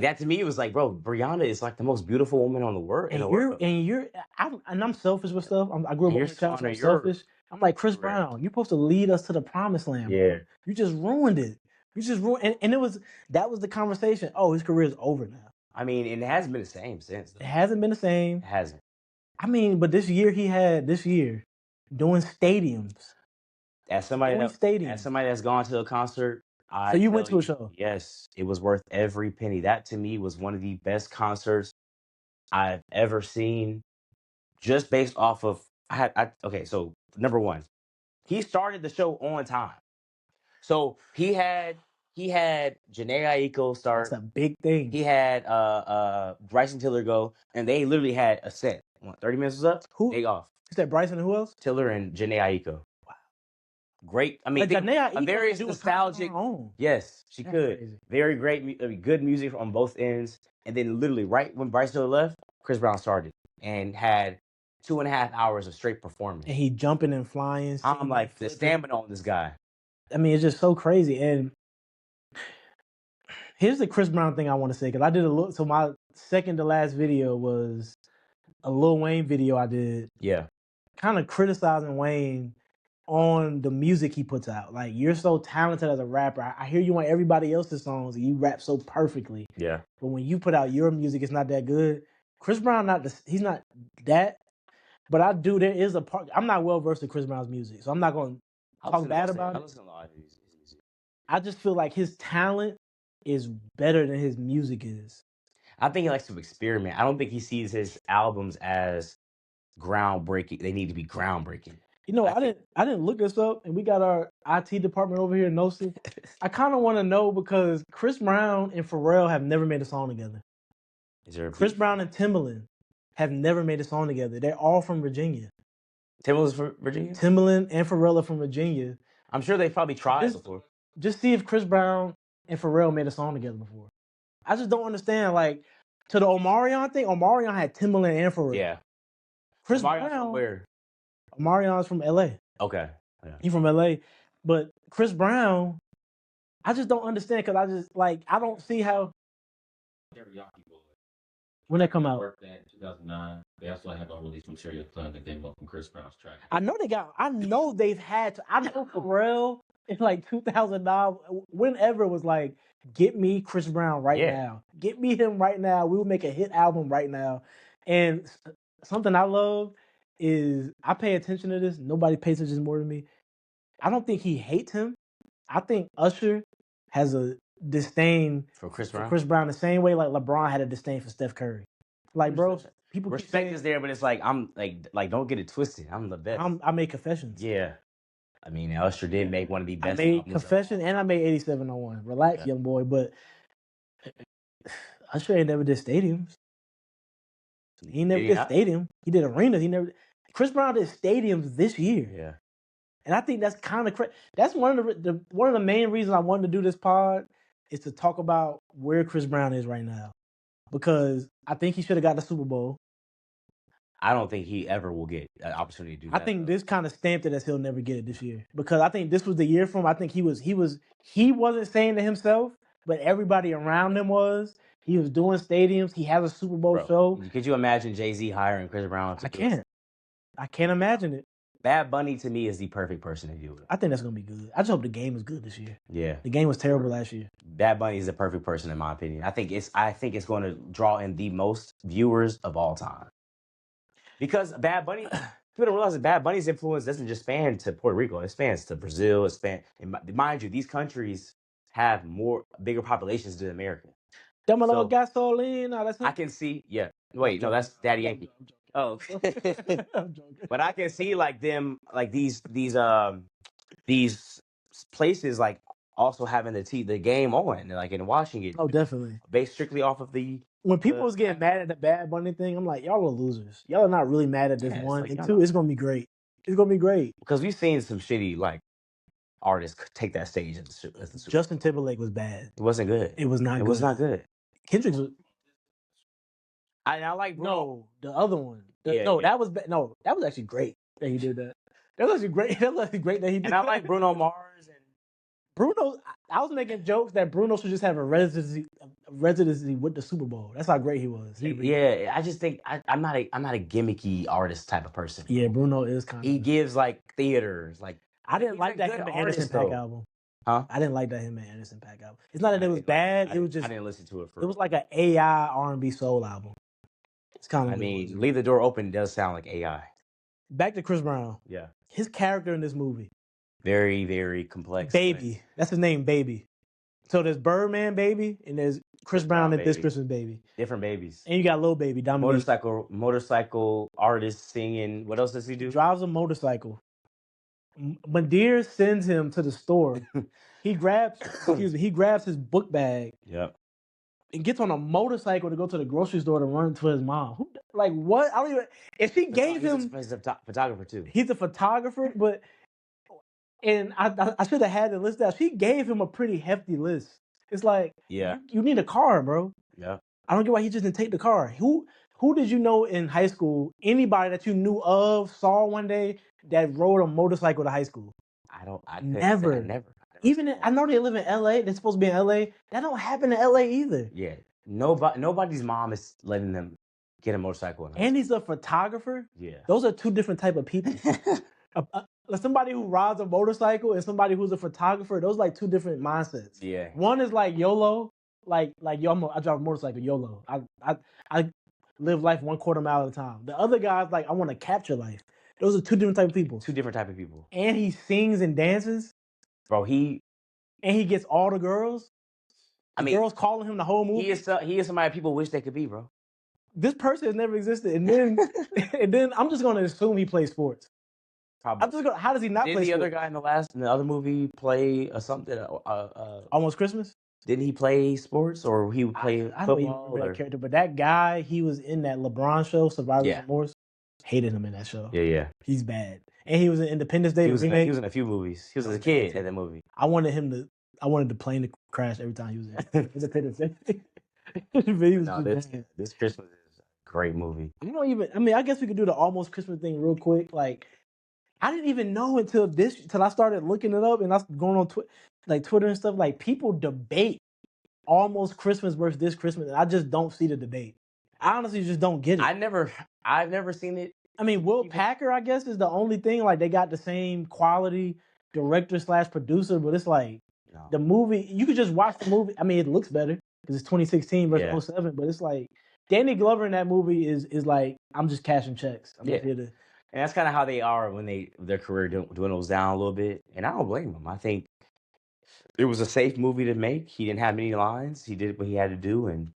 that to me, it was like, bro, Brianna is like the most beautiful woman on the world in the world. I'm selfish with stuff. I grew up And on you're the child, so I'm on your selfish. I'm like Chris career. Brown. You're supposed to lead us to the promised land. Yeah. Bro. You just ruined it. You just ruined, and that was the conversation. Oh, his career is over now. I mean, and it hasn't been the same since. It hasn't been the same. It hasn't. I mean, but this year doing stadiums. As somebody Doing stadiums. that's gone to a concert, So you went to a show? Yes, it was worth every penny. That to me was one of the best concerts I've ever seen. Just based off of okay, so number one, he started the show on time. So he had Janae Aiko start. That's a big thing. He had Bryson Tiller go, and they literally had a set. 30 minutes was up. Who? They off. You said Bryson and who else? Tiller and Janae Aiko. Wow. Great. I mean, a very nostalgic. Yes, she could. Crazy. Very great, good music on both ends. And then literally right when Bryson Tiller left, Chris Brown started and had 2.5 hours of straight performance. And he jumping and flying. I'm like, the stamina on this guy. I mean, it's just so crazy. And here's the Chris Brown thing I want to say, because I did a look. So my second to last video was a Lil Wayne video I did. Yeah. Kind of criticizing Wayne on the music he puts out. Like, you're so talented as a rapper. I hear you on everybody else's songs and you rap so perfectly. Yeah. But when you put out your music, it's not that good. Chris Brown, he's not that. But I do. There is a part. I'm not well versed in Chris Brown's music, so I'm not going to talk bad about it. I listen to a lot of his music. I just feel like his talent is better than his music is. I think he likes to experiment. I don't think he sees his albums as groundbreaking. They need to be groundbreaking. You know, I didn't look this up, and we got our IT department over here in NOSA. I kind of want to know, because Chris Brown and Pharrell have never made a song together. Is there Chris Brown and Timbaland have never made a song together. They're all from Virginia. Timbaland's from Virginia? Timbaland and Pharrell are from Virginia. I'm sure they probably tried before. Just see if Chris Brown and Pharrell made a song together before. I just don't understand. Like, to the Omarion thing, Omarion had Timbaland and Pharrell. Yeah. Chris Omarion's Brown, from where? Omarion's from LA. Okay. Yeah. He's from LA. But Chris Brown, I just don't understand, because I don't see how. When they come out? Worked at 2009. They also have unreleased material playing that they wrote from Chris Brown's track. I know they've had to. I know Pharrell in like 2009, whenever, was like, get me Chris Brown right now. Get me him right now. We will make a hit album right now. And something I love is, I pay attention to this. Nobody pays attention more than me. I don't think he hates him. I think Usher has a disdain for Chris Brown. The same way like LeBron had a disdain for Steph Curry. Like, bro, people respect is there, but it's like, I'm like don't get it twisted. I'm the best. I made Confessions. Yeah. I mean, Usher did make one of the best. I made Confession and I made 8701. Relax, young boy. But Usher ain't never did stadiums. He never did stadium. He did arenas. Chris Brown did stadiums this year. Yeah. And I think that's kind of crazy. That's one of the main reasons I wanted to do this pod, is to talk about where Chris Brown is right now. Because I think he should have got the Super Bowl. I don't think he ever will get an opportunity to do that. I think this kind of stamped it as he'll never get it this year. Because I think this was the year for him. I think he wasn't saying to himself, but everybody around him was. He was doing stadiums. He has a Super Bowl show. Could you imagine Jay-Z hiring Chris Brown? I can't imagine it. Bad Bunny, to me, is the perfect person to do it. I think that's going to be good. I just hope the game is good this year. Yeah. The game was terrible last year. Bad Bunny is the perfect person, in my opinion. I think it's going to draw in the most viewers of all time. Because Bad Bunny, people don't realize that Bad Bunny's influence doesn't just span to Puerto Rico. It spans to Brazil. Mind you, these countries have bigger populations than America. Damo gasolina. I can see, yeah. Wait, no, that's Daddy Yankee. Oh, I'm joking. But I can see like them, like these places, like also having the game on, like, and watching it. Oh, definitely. Based strictly off of the when people was getting mad at the Bad Bunny thing, I'm like, y'all are losers. Y'all are not really mad at this one. Like, and two, it's gonna be great. It's gonna be great. Because we've seen some shitty like artists take that stage at the Super Justin Timberlake was bad. It wasn't good. It was not. It was not good. Kendrick was. I like No, the other one. That was no, that was actually great that he did that. That was actually great. That was actually great that he did. And I like Bruno Mars and Bruno. I was making jokes that Bruno should just have a residency with the Super Bowl. That's how great he was. I just think I'm not a gimmicky artist type of person. Yeah, Bruno is kind of. He gives like theaters. Like I didn't like that him and Anderson .Paak album. Huh? I didn't like that him and Anderson .Paak album. It's not that it was bad. It was just I didn't listen to it. It was like an AI R&B soul album. It's kind of. I mean, Leave the Door Open does sound like AI. Back to Chris Brown. Yeah. His character in this movie. Very, very complex. Baby. That's his name, Baby. So there's Birdman Baby and there's Chris Brown and This Christmas Baby. Different babies. And you got Lil Baby, Dominique. Motorcycle artist singing. What else does he do? He drives a motorcycle. Madeir sends him to the store. He grabs his book bag. Yep. And gets on a motorcycle to go to the grocery store to run to his mom. Like what? I don't even. If she gave him, he's a photographer too. He's a photographer, but and I should have had the list out. She gave him a pretty hefty list. It's like, yeah, you need a car, bro. Yeah. I don't get why he just didn't take the car. Who did you know in high school? Anybody that you knew of saw one day that rode a motorcycle to high school? I never. Even I know they live in LA. They're supposed to be in LA. That don't happen in LA either. Yeah. Nobody's mom is letting them get a motorcycle. And he's a photographer. Yeah. Those are two different type of people. Somebody who rides a motorcycle and somebody who's a photographer. Those are like two different mindsets. Yeah. One is like YOLO, like yo, I drive a motorcycle YOLO. I live life 1/4 mile at a time. The other guy's like, I want to capture life. Those are two different type of people. Two different type of people. And he sings and dances. Bro, he gets all the girls. Girls calling him the whole movie. He is somebody people wish they could be, bro. This person has never existed, and then I'm just gonna assume he plays sports. Probably. How does he not play sports? Didn't the other guy in the other movie play something? Almost Christmas. Didn't he play sports or he would play football? I don't even remember that character, but that guy, he was in that LeBron show, Survivor's Remorse. Hated him in that show. Yeah. He's bad. And he was in Independence Day. He was in a few movies. He was a kid in that movie. I wanted the plane to crash every time he was in Independence Day. This Christmas is a great movie. I guess we could do the Almost Christmas thing real quick. Like, I didn't even know until I started looking it up and I was going on Twitter and stuff. Like, people debate Almost Christmas versus This Christmas, and I just don't see the debate. I honestly just don't get it. I've never seen it. I mean, Will Packer, I guess, is the only thing. Like, they got the same quality director/producer, but it's like the movie. You could just watch the movie. I mean, it looks better because it's 2016 versus 2007, but it's like Danny Glover in that movie is like, I'm just cashing checks. I'm just here to. And that's kind of how they are when their career dwindles down a little bit. And I don't blame them. I think it was a safe movie to make. He didn't have many lines. He did what he had to do, and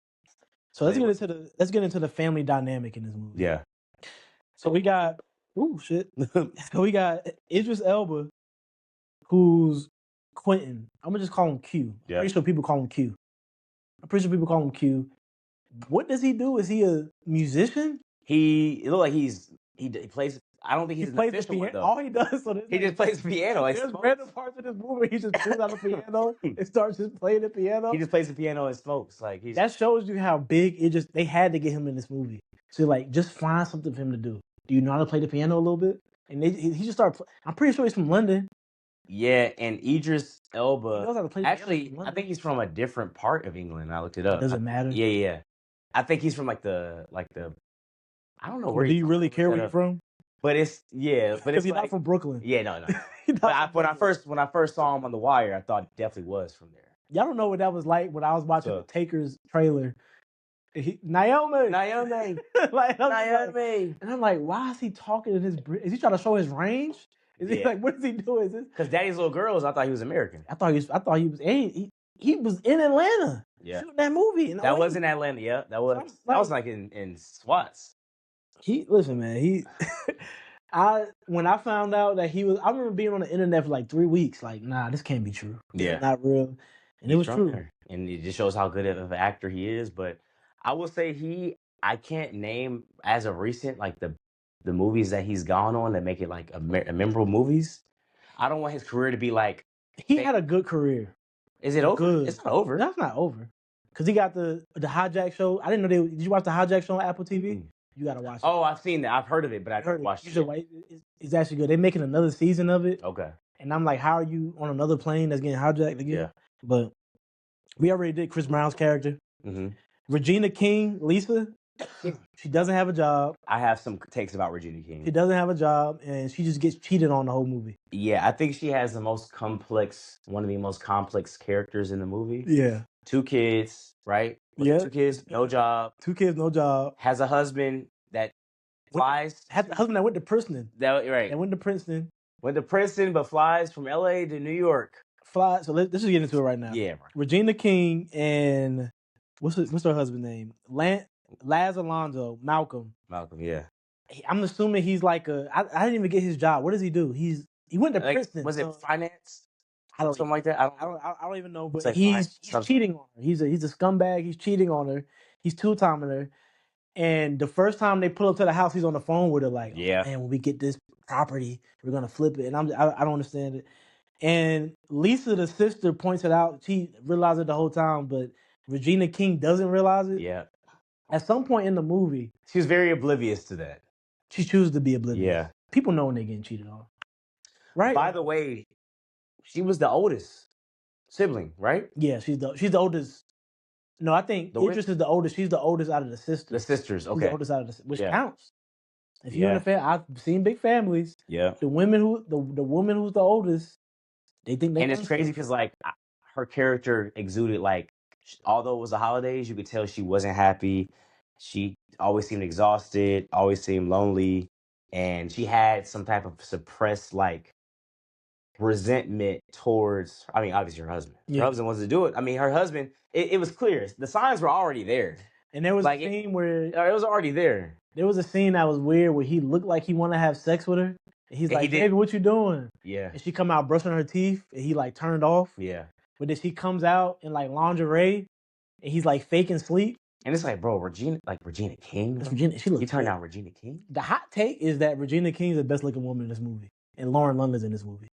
so let's get into the family dynamic in this movie. Yeah. So we got we got Idris Elba, who's Quentin. I'm gonna just call him Q. Yeah. Pretty sure people call him Q. What does he do? Is he a musician? It looked like he plays. I don't think he's an official one, though. All he does, he just plays piano. There's random parts of this movie he just pulls out the piano and starts just playing the piano. He just plays the piano and smokes. That shows you how big they had to get him in this movie. So just find something for him to do. Do you know how to play the piano a little bit? And he just started. I'm pretty sure he's from London. Yeah, and Idris Elba. He knows how to play actually, I think he's from a different part of England. I looked it up. Does it matter? Yeah. I think he's from the. I don't know where. Do you really care where you're from? But it's because he's not from Brooklyn. Yeah, no. But when I first saw him on The Wire, I thought he definitely was from there. Y'all don't know what that was like when I was watching the Taker's trailer. Naomi. Naomi. And I'm like, why is he talking in his? Is he trying to show his range? Is he like, what is he doing? Is this? Because Daddy's Little Girls, I thought he was American. I thought he was. He was in Atlanta. Yeah. Shooting that movie. That was in Atlanta. Yeah, that was like in SWATs. Listen, man. When I found out that he was, I remember being on the internet for like 3 weeks. Like, nah, this can't be true. It's not real. And it was true. And it just shows how good of an actor he is. But I will say I can't name as of recent like the movies that he's gone on that make it like a memorable movies. I don't want his career to be like He had a good career. Is it over? Good. It's not over. That's not over. Because he got the hijack show. I didn't know did you watch the hijack show on Apple TV? You gotta watch it. Oh, I've seen that. I've heard of it, but I haven't watched it. It's actually good. They're making another season of it. Okay. And I'm like, how are you on another plane that's getting hijacked again? Yeah. But we already did Chris Brown's character. Mm-hmm. Regina King, Lisa, she doesn't have a job. I have some takes about Regina King. She doesn't have a job, and she just gets cheated on the whole movie. Yeah, I think she has one of the most complex characters in the movie. Yeah. 2 kids, right? Yeah. 2 kids, no job. 2 kids, no job. Has a husband that flies. Has a husband that went to Princeton. Right. That went to Princeton. Went to Princeton, but flies from LA to New York. So let's just get into it right now. Yeah. Right. Regina King and what's her husband's name? Laz Alonso, Malcolm. Malcolm, yeah. I'm assuming he's like I didn't even get his job. What does he do? He went to Princeton. Was it finance? Something like that? I don't even know. But like he's cheating on her. He's a scumbag. He's cheating on her. He's 2-timing her. And the first time they pull up to the house, he's on the phone with her like, yeah, man, when we get this property, we're gonna flip it. And I don't understand it. And Lisa, the sister, points it out. She realized it the whole time, but Regina King doesn't realize it. Yeah. At some point in the movie, she was very oblivious to that. She chooses to be oblivious. Yeah. People know when they're getting cheated on. Right? By the way, she was the oldest sibling, right? Yeah, she's the oldest. No, I think Idris is the oldest. She's the oldest out of the sisters. The sisters, okay. She's the oldest out of the which counts. If you're in a family, I've seen big families. Yeah. The women the woman who's the oldest, they think they. And it's crazy because like her character exuded like, although it was the holidays, you could tell she wasn't happy. She always seemed exhausted, always seemed lonely, and she had some type of suppressed like resentment towards. I mean, obviously her husband. Her husband wants to do it. I mean, her husband. It was clear. The signs were already there. And there was a scene where it was already there. There was a scene that was weird where he looked like he wanted to have sex with her. And he's like, baby, what you doing? Yeah. And she come out brushing her teeth, and he like turned off. Yeah. But then she comes out in like lingerie, and he's like faking sleep. And it's like, bro, Regina King. It's Regina. She looks. You turned out Regina King. The hot take is that Regina King is the best looking woman in this movie, and Lauren London's in this movie.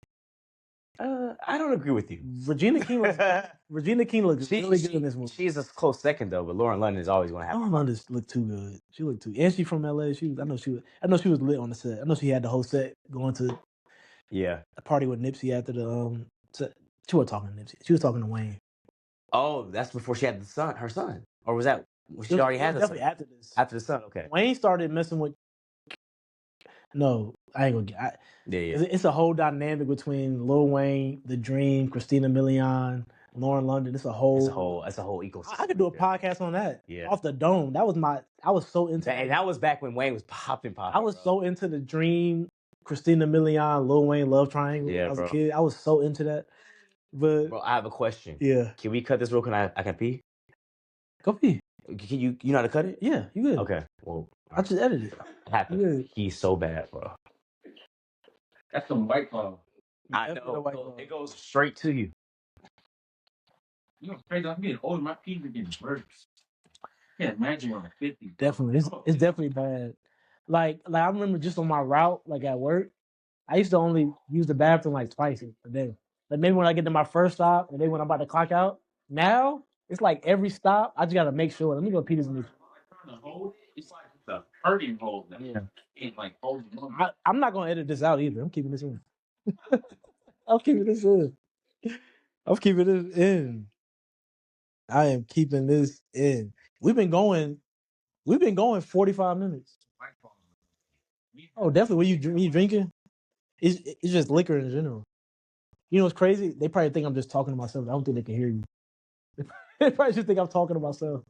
I don't agree with you. Regina King looks really good in this movie. She's a close second though, but Lauren London is always going to have. Lauren London looked too good. She looked too, and she's from LA. I know she was lit on the set. I know she had the whole set going to. Yeah. A party with Nipsey after the she wasn't talking to Nipsey. She was talking to Wayne. Oh, that's before she had her son, or was that she already had the son? After this. After the son, okay. Wayne started messing with. No, I ain't gonna get. Yeah. It's a whole dynamic between Lil Wayne, The Dream, Christina Milian, Lauren London. It's a whole ecosystem. I could do a podcast on that. Yeah. Off the dome. I was so into and that was back when Wayne was popping. I was so into The Dream, Christina Milian, Lil Wayne love triangle. Yeah, I was a kid. I was so into that. But bro, I have a question. Yeah. Can we cut this real quick? I can pee? Go pee. Can you know how to cut it? Yeah, you good. Okay. Well, I just edited it. I have to. He's so bad, bro. That's some White Claw. I know. It goes straight to you. You know, crazy. I'm getting older. My peas are getting worse. I can't imagine when I'm 50. Definitely. It's definitely bad. Like I remember just on my route, like at work, I used to only use the bathroom like twice a day. Like maybe when I get to my first stop and then when I'm about to clock out. Now, it's like every stop, I just got to make sure. Let me go pee this in. It's like the hurting hole. Yeah. It like holds them up. I'm not going to edit this out either. I'm keeping this in. I'm keeping this in. I am keeping this in. We've been going 45 minutes. Oh, definitely. When you drinking, it's just liquor in general. You know what's crazy? They probably think I'm just talking to myself. I don't think they can hear you. They probably just think I'm talking to myself.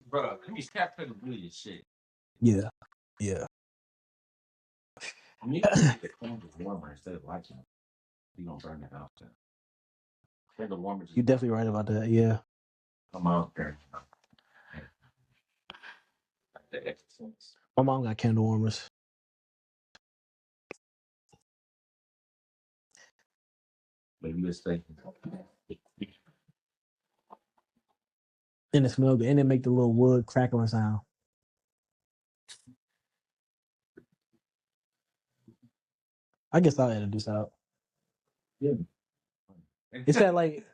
Bro, these cats couldn't really as shit. Yeah. Yeah. I mean, the phone is warmer instead of lights. You don't burn the house down. The warmers. You're definitely right about that. Yeah. I'm out there. My mom got candle warmers. Maybe you stay. And it smelled good. And it make the little wood crackling sound. I guess I'll edit this out. Yeah. It's at like,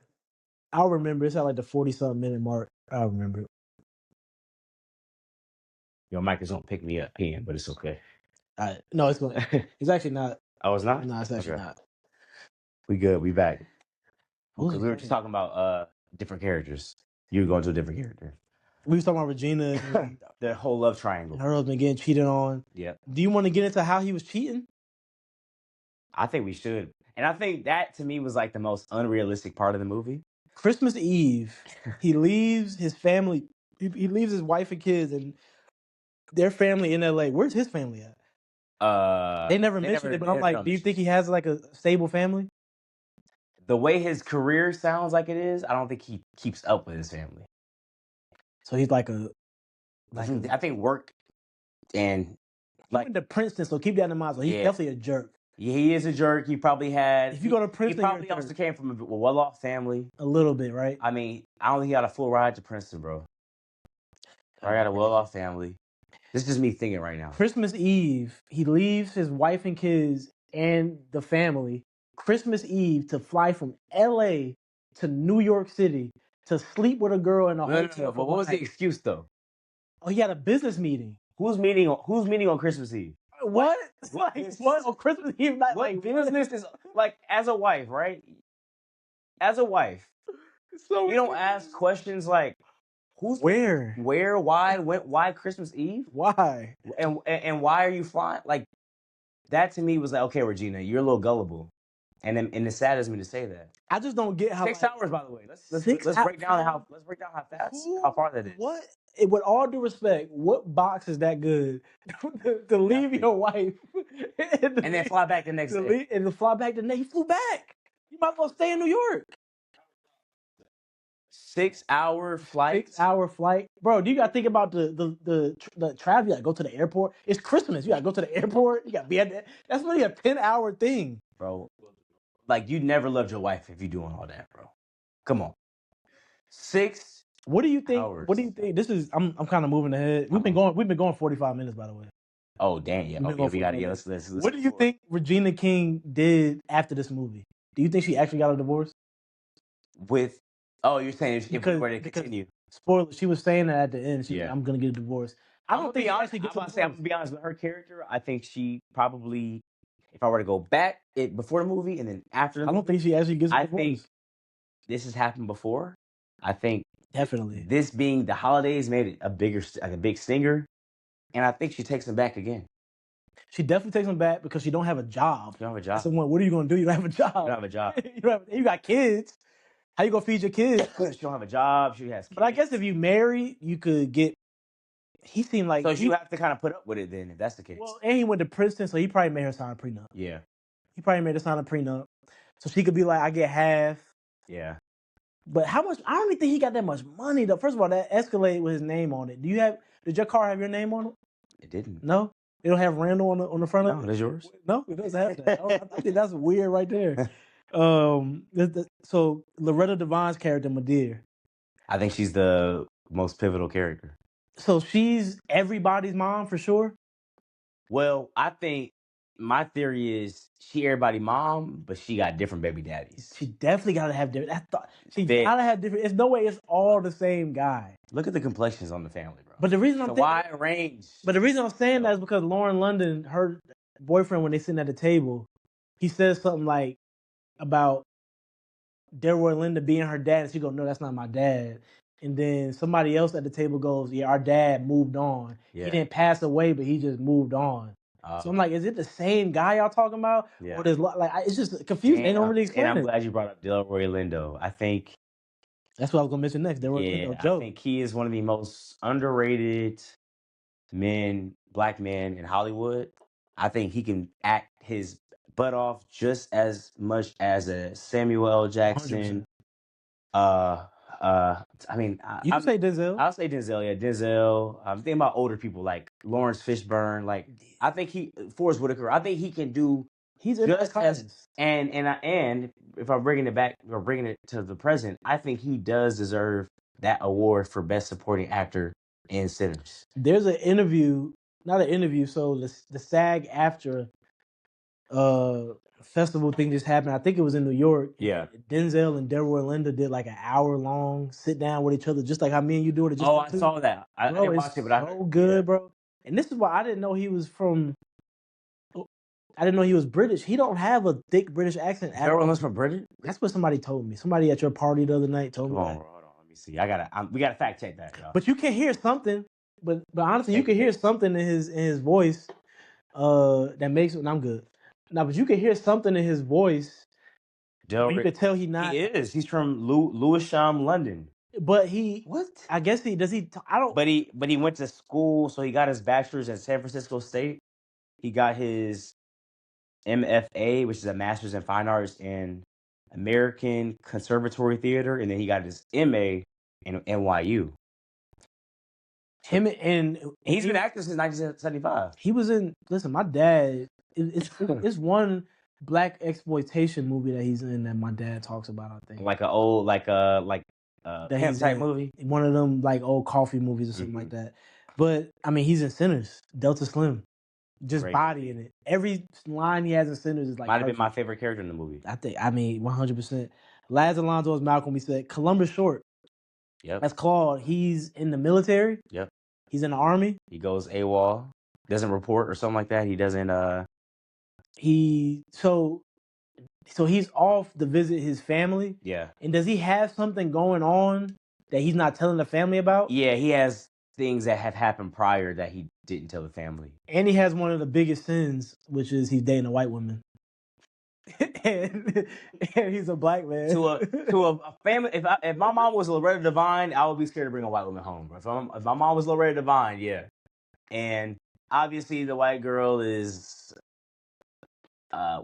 I'll remember. It's at like the 40-something minute mark. I'll remember it. Your mic is gonna pick me up peeing, but it's okay. No, it's going. It's actually not. Oh, it's not? No, it's actually Okay. not. We good. We back. What was Because we we were just talking about different characters. You were going to a different character. We was talking about Regina and The whole love triangle. her husband getting cheated on. Yeah. Do you want to get into how he was cheating? I think we should. And I think that to me was like the most unrealistic part of the movie. Christmas Eve, he leaves his family. He leaves his wife and kids and their family in LA. Where's his family at? They never mentioned it, but I'm like, do you think he has like a stable family? The way his career sounds like it is, I don't think he keeps up with his family. So he's like a. I think work and he went to Princeton, so keep that in mind. So he's definitely a jerk. Yeah, he is a jerk. He probably had. If you go to Princeton, he probably also came from a well-off family. A little bit, right? I mean, I don't think he got a full ride to Princeton, bro. I got a well-off family. This is just me thinking right now. Christmas Eve, he leaves his wife and kids and the family Christmas Eve to fly from LA to New York City to sleep with a girl in a hotel. No. But what was the excuse though? Oh, he had a business meeting. Who's meeting on Christmas Eve? What? What on Christmas Eve? What like, business is like as a wife, right? As a wife, so you don't ask questions like who's where, why, when, why Christmas Eve? Why? And why are you flying? Like that to me was like, okay, Regina, you're a little gullible. And it saddens me to say that. I just don't get how 6 hours, by the way. Let's break down how fast how far that is. What? With all due respect, what box is that good to leave your wife and then fly back the next day? And to fly back the next, he flew back. You might as well stay in New York. 6-hour flight. 6-hour flight, bro. Do you got to think about the travel? You got to go to the airport. It's Christmas. You got to go to the airport. You got to be at that. That's really a 10-hour thing, bro. Like you never loved your wife if you're doing all that, bro. Come on. 6 What do you think? hours. What do you think? This is I'm kind of moving ahead. We've been going 45 minutes, by the way. Oh damn, yeah. Okay, we gotta let's what do you think Regina King did after this movie? Do you think she actually got a divorce? With you're saying if we were to continue. Spoiler, she was saying that at the end. I'm gonna get a divorce. I don't think I'm gonna be honest with her character. I think she probably, if I were to go back before the movie and then after the movie, I don't think she actually gets a divorce. I think this has happened before. I think definitely this being the holidays made it a big stinger, and I think she takes him back again. She definitely takes him back because she don't have a job. You don't have a job. So what are you gonna do? You don't have a job. You don't have a job. You got kids. How you gonna feed your kids? She don't have a job. She has kids. But I guess if you marry, you could get. He seemed like you have to kind of put up with it then, if that's the case. Well, and he went to Princeton, so he probably made her sign a prenup. Yeah. He probably made her sign a prenup, so she could be like, I get half. Yeah. But how much? I don't even think he got that much money though. First of all, that Escalade with his name on it. Did your car have your name on it? It didn't. No, it don't have Randall on the front of it. No, that's yours. No, it doesn't have that. I think that's weird right there. So Loretta Devine's character, Madeir. I think she's the most pivotal character. So she's everybody's mom for sure? Well, I think my theory is she everybody's mom, but she got different baby daddies. She definitely gotta have different. Gotta have different. There's no way it's all the same guy. Look at the complexions on the family, bro. But the reason I'm wide range. But the reason I'm saying that is because Lauren London, her boyfriend, when they sitting at the table, he says something like about Delroy Linda being her dad, and she goes, "No, that's not my dad." And then somebody else at the table goes, "Yeah, our dad moved on. Yeah. He didn't pass away, but he just moved on." So I'm like, is it the same guy y'all talking about? Yeah. Or there's it's just confusing. They don't really explain it. And I'm glad you brought up Delroy Lindo. I think that's what I was gonna mention next. Delroy Lindo, Joe. I think he is one of the most underrated black men in Hollywood. I think he can act his butt off just as much as a Samuel L. Jackson. 100%. I mean, you can say Denzel. I'll say Denzel. Yeah, Denzel. I'm thinking about older people like Lawrence Fishburne. Like, I think Forrest Whitaker. I think he can do. He's just as and if I'm bringing it back or bringing it to the present, I think he does deserve that award for Best Supporting Actor in Sinners. There's an interview, not an interview. So the SAG after festival thing just happened. I think it was in New York. Yeah. Denzel and Delroy Linda did like an hour-long sit down with each other, just like how me and you doing it. Just I saw that. I didn't watch it, but so good, bro. And this is why I didn't know he was from. I didn't know he was British. He don't have a thick British accent. Delroy Linda's from Britain? That's what somebody told me. Somebody at your party the other night told me. Hold on. Let me see. We gotta fact check that, y'all. But you can hear something. But honestly, you can hear something in his voice. That makes it. And I'm good. Now, but you can hear something in his voice. You could tell he not. He is. He's from Lewisham, London. But he what? I guess he does. I don't. But he went to school, so he got his bachelor's at San Francisco State. He got his MFA, which is a master's in fine arts in American Conservatory Theater, and then he got his MA in NYU. Him and he's been acting since 1975. He was in. Listen, my dad. It's one black exploitation movie that he's in that my dad talks about. I think like an old pimp type movie. One of them like old coffee movies or something like that. But I mean, he's in Sinners. Delta Slim, just bodying it. Every line he has in Sinners is like. Might have been my favorite character in the movie. I mean, 100%. Laz Alonso is Malcolm. We said Columbus Short. Yep. That's Claude. He's in the military. Yep. He's in the army. He goes AWOL. Doesn't report or something like that. He doesn't. So he's off to visit his family. Yeah. And does he have something going on that he's not telling the family about? Yeah, he has things that have happened prior that he didn't tell the family. And he has one of the biggest sins, which is he's dating a white woman. and he's a black man. To a family. If my mom was Loretta Devine, I would be scared to bring a white woman home. If my mom was Loretta Devine, yeah. And obviously the white girl is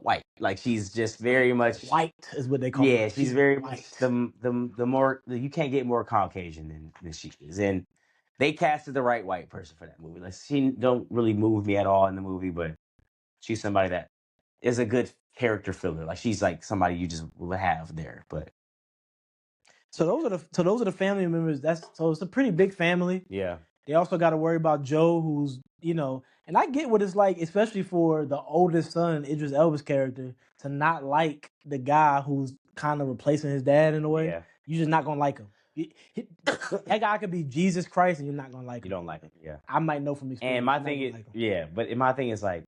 white. Like she's just very much white is what they call her. Yeah, it. she's very white. The more you can't get more Caucasian than she is. And they casted the right white person for that movie. Like she don't really move me at all in the movie, but she's somebody that is a good character filler. Like she's like somebody you just will have there. But so those are the family members. So it's a pretty big family. Yeah. They also got to worry about Joe, who's, and I get what it's like, especially for the oldest son, Idris Elba's character, to not like the guy who's kind of replacing his dad in a way. Yeah. You're just not going to like him. That guy could be Jesus Christ and you're not going to like him. You don't like him, yeah. I might know from experience. And my thing is, my thing is like,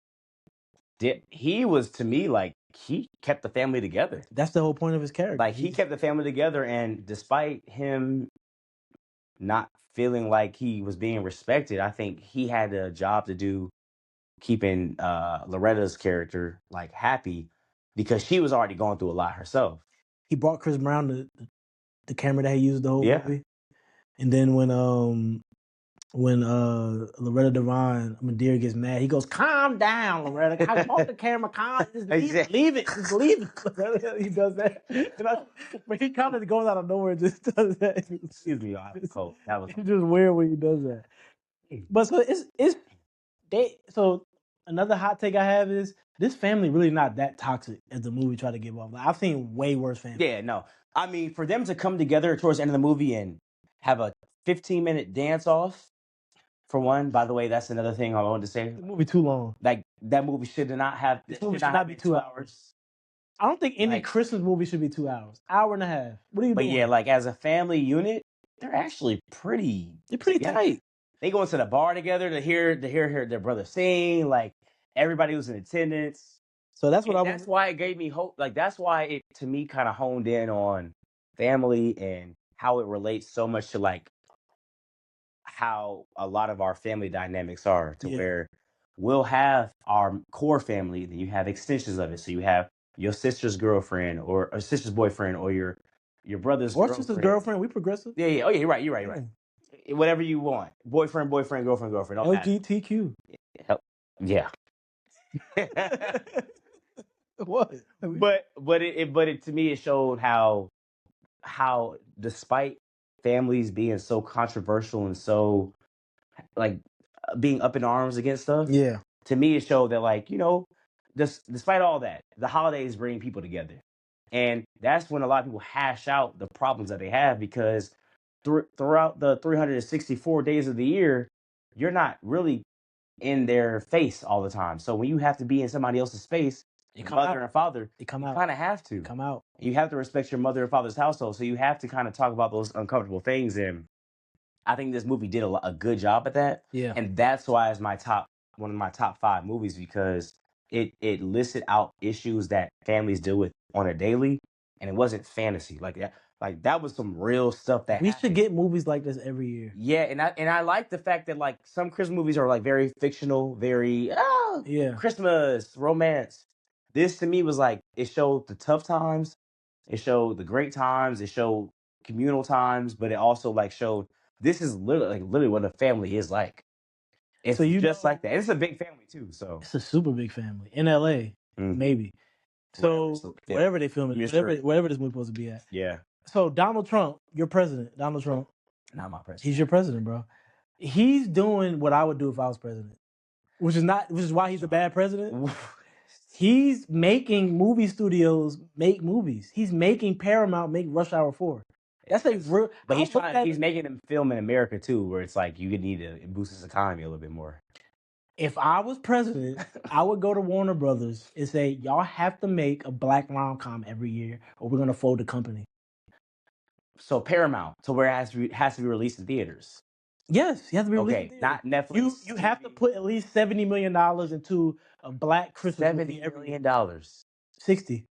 he was, to me, like, he kept the family together. That's the whole point of his character. Like, he kept the family together, and despite him not feeling like he was being respected, I think he had a job to do keeping Loretta's character like happy because she was already going through a lot herself. He brought Chris Brown the camera that he used the whole movie. And then when Loretta Devine, Madea gets mad, he goes, "Calm down, Loretta. I bought the camera. Calm. Just leave it. Just leave it." He does that. But he kind of goes out of nowhere and just does that. Excuse me, that was cold. It's just weird when he does that. But so another hot take I have is this family really not that toxic as the movie tried to give off. Like, I've seen way worse families. Yeah, no. I mean, for them to come together towards the end of the movie and have a 15-minute dance off. For one, by the way, that's another thing I wanted to say. The movie too long. Like that movie should not have. This movie should not be 2 hours. I don't think any Christmas movie should be 2 hours. Hour and a half. What are you doing? But yeah, like as a family unit, they're actually pretty. They're pretty tight. They go into the bar together to hear their brother sing. Like everybody was in attendance. So that's what that's why it gave me hope. Like that's why it to me kind of honed in on family and how it relates so much to like how a lot of our family dynamics are to where we'll have our core family, then you have extensions of it. So you have your sister's girlfriend or a sister's boyfriend or your brother's or sister's girlfriend. We progressive. Yeah. Oh yeah, you're right. Whatever you want. Boyfriend, girlfriend. LGBTQ. Yeah. What? But it to me it showed how despite families being so controversial and so like being up in arms against stuff. Yeah. To me, it showed that like, despite all that, the holidays bring people together. And that's when a lot of people hash out the problems that they have because throughout the 364 days of the year, you're not really in their face all the time. So when you have to be in somebody else's space, your mother and father, you kind of have to come out. You have to respect your mother and father's household. So you have to kind of talk about those uncomfortable things. And I think this movie did a good job at that. Yeah. And that's why it's one of my top 5 movies, because it listed out issues that families deal with on a daily, and it wasn't fantasy. Like that was some real stuff that we happened. should get movies like this every year. Yeah, and I like the fact that like some Christmas movies are like very fictional, very Christmas romance. This to me was like, it showed the tough times, it showed the great times, it showed communal times, but it also like showed this is literally what a family is like. It's So just like that. And it's a big family too. So it's a super big family in LA, maybe. So wherever they film it, wherever this movie supposed to be at. Yeah. So Donald Trump, your president. Donald Trump, not my president. He's your president, bro. He's doing what I would do if I was president, which is why he's a bad president. He's making movie studios make movies. He's making Paramount make Rush Hour 4. That's a real. But he's making them film in America too, where it's like you could need to boost his economy a little bit more. If I was president, I would go to Warner Brothers and say, y'all have to make a black rom-com every year, or we're gonna fold the company. So Paramount, to where it has to be released in theaters. Yes, you have to be released in theaters. Not Netflix. You have to put at least $70 million into a black Christmas movie every $70 million. 60.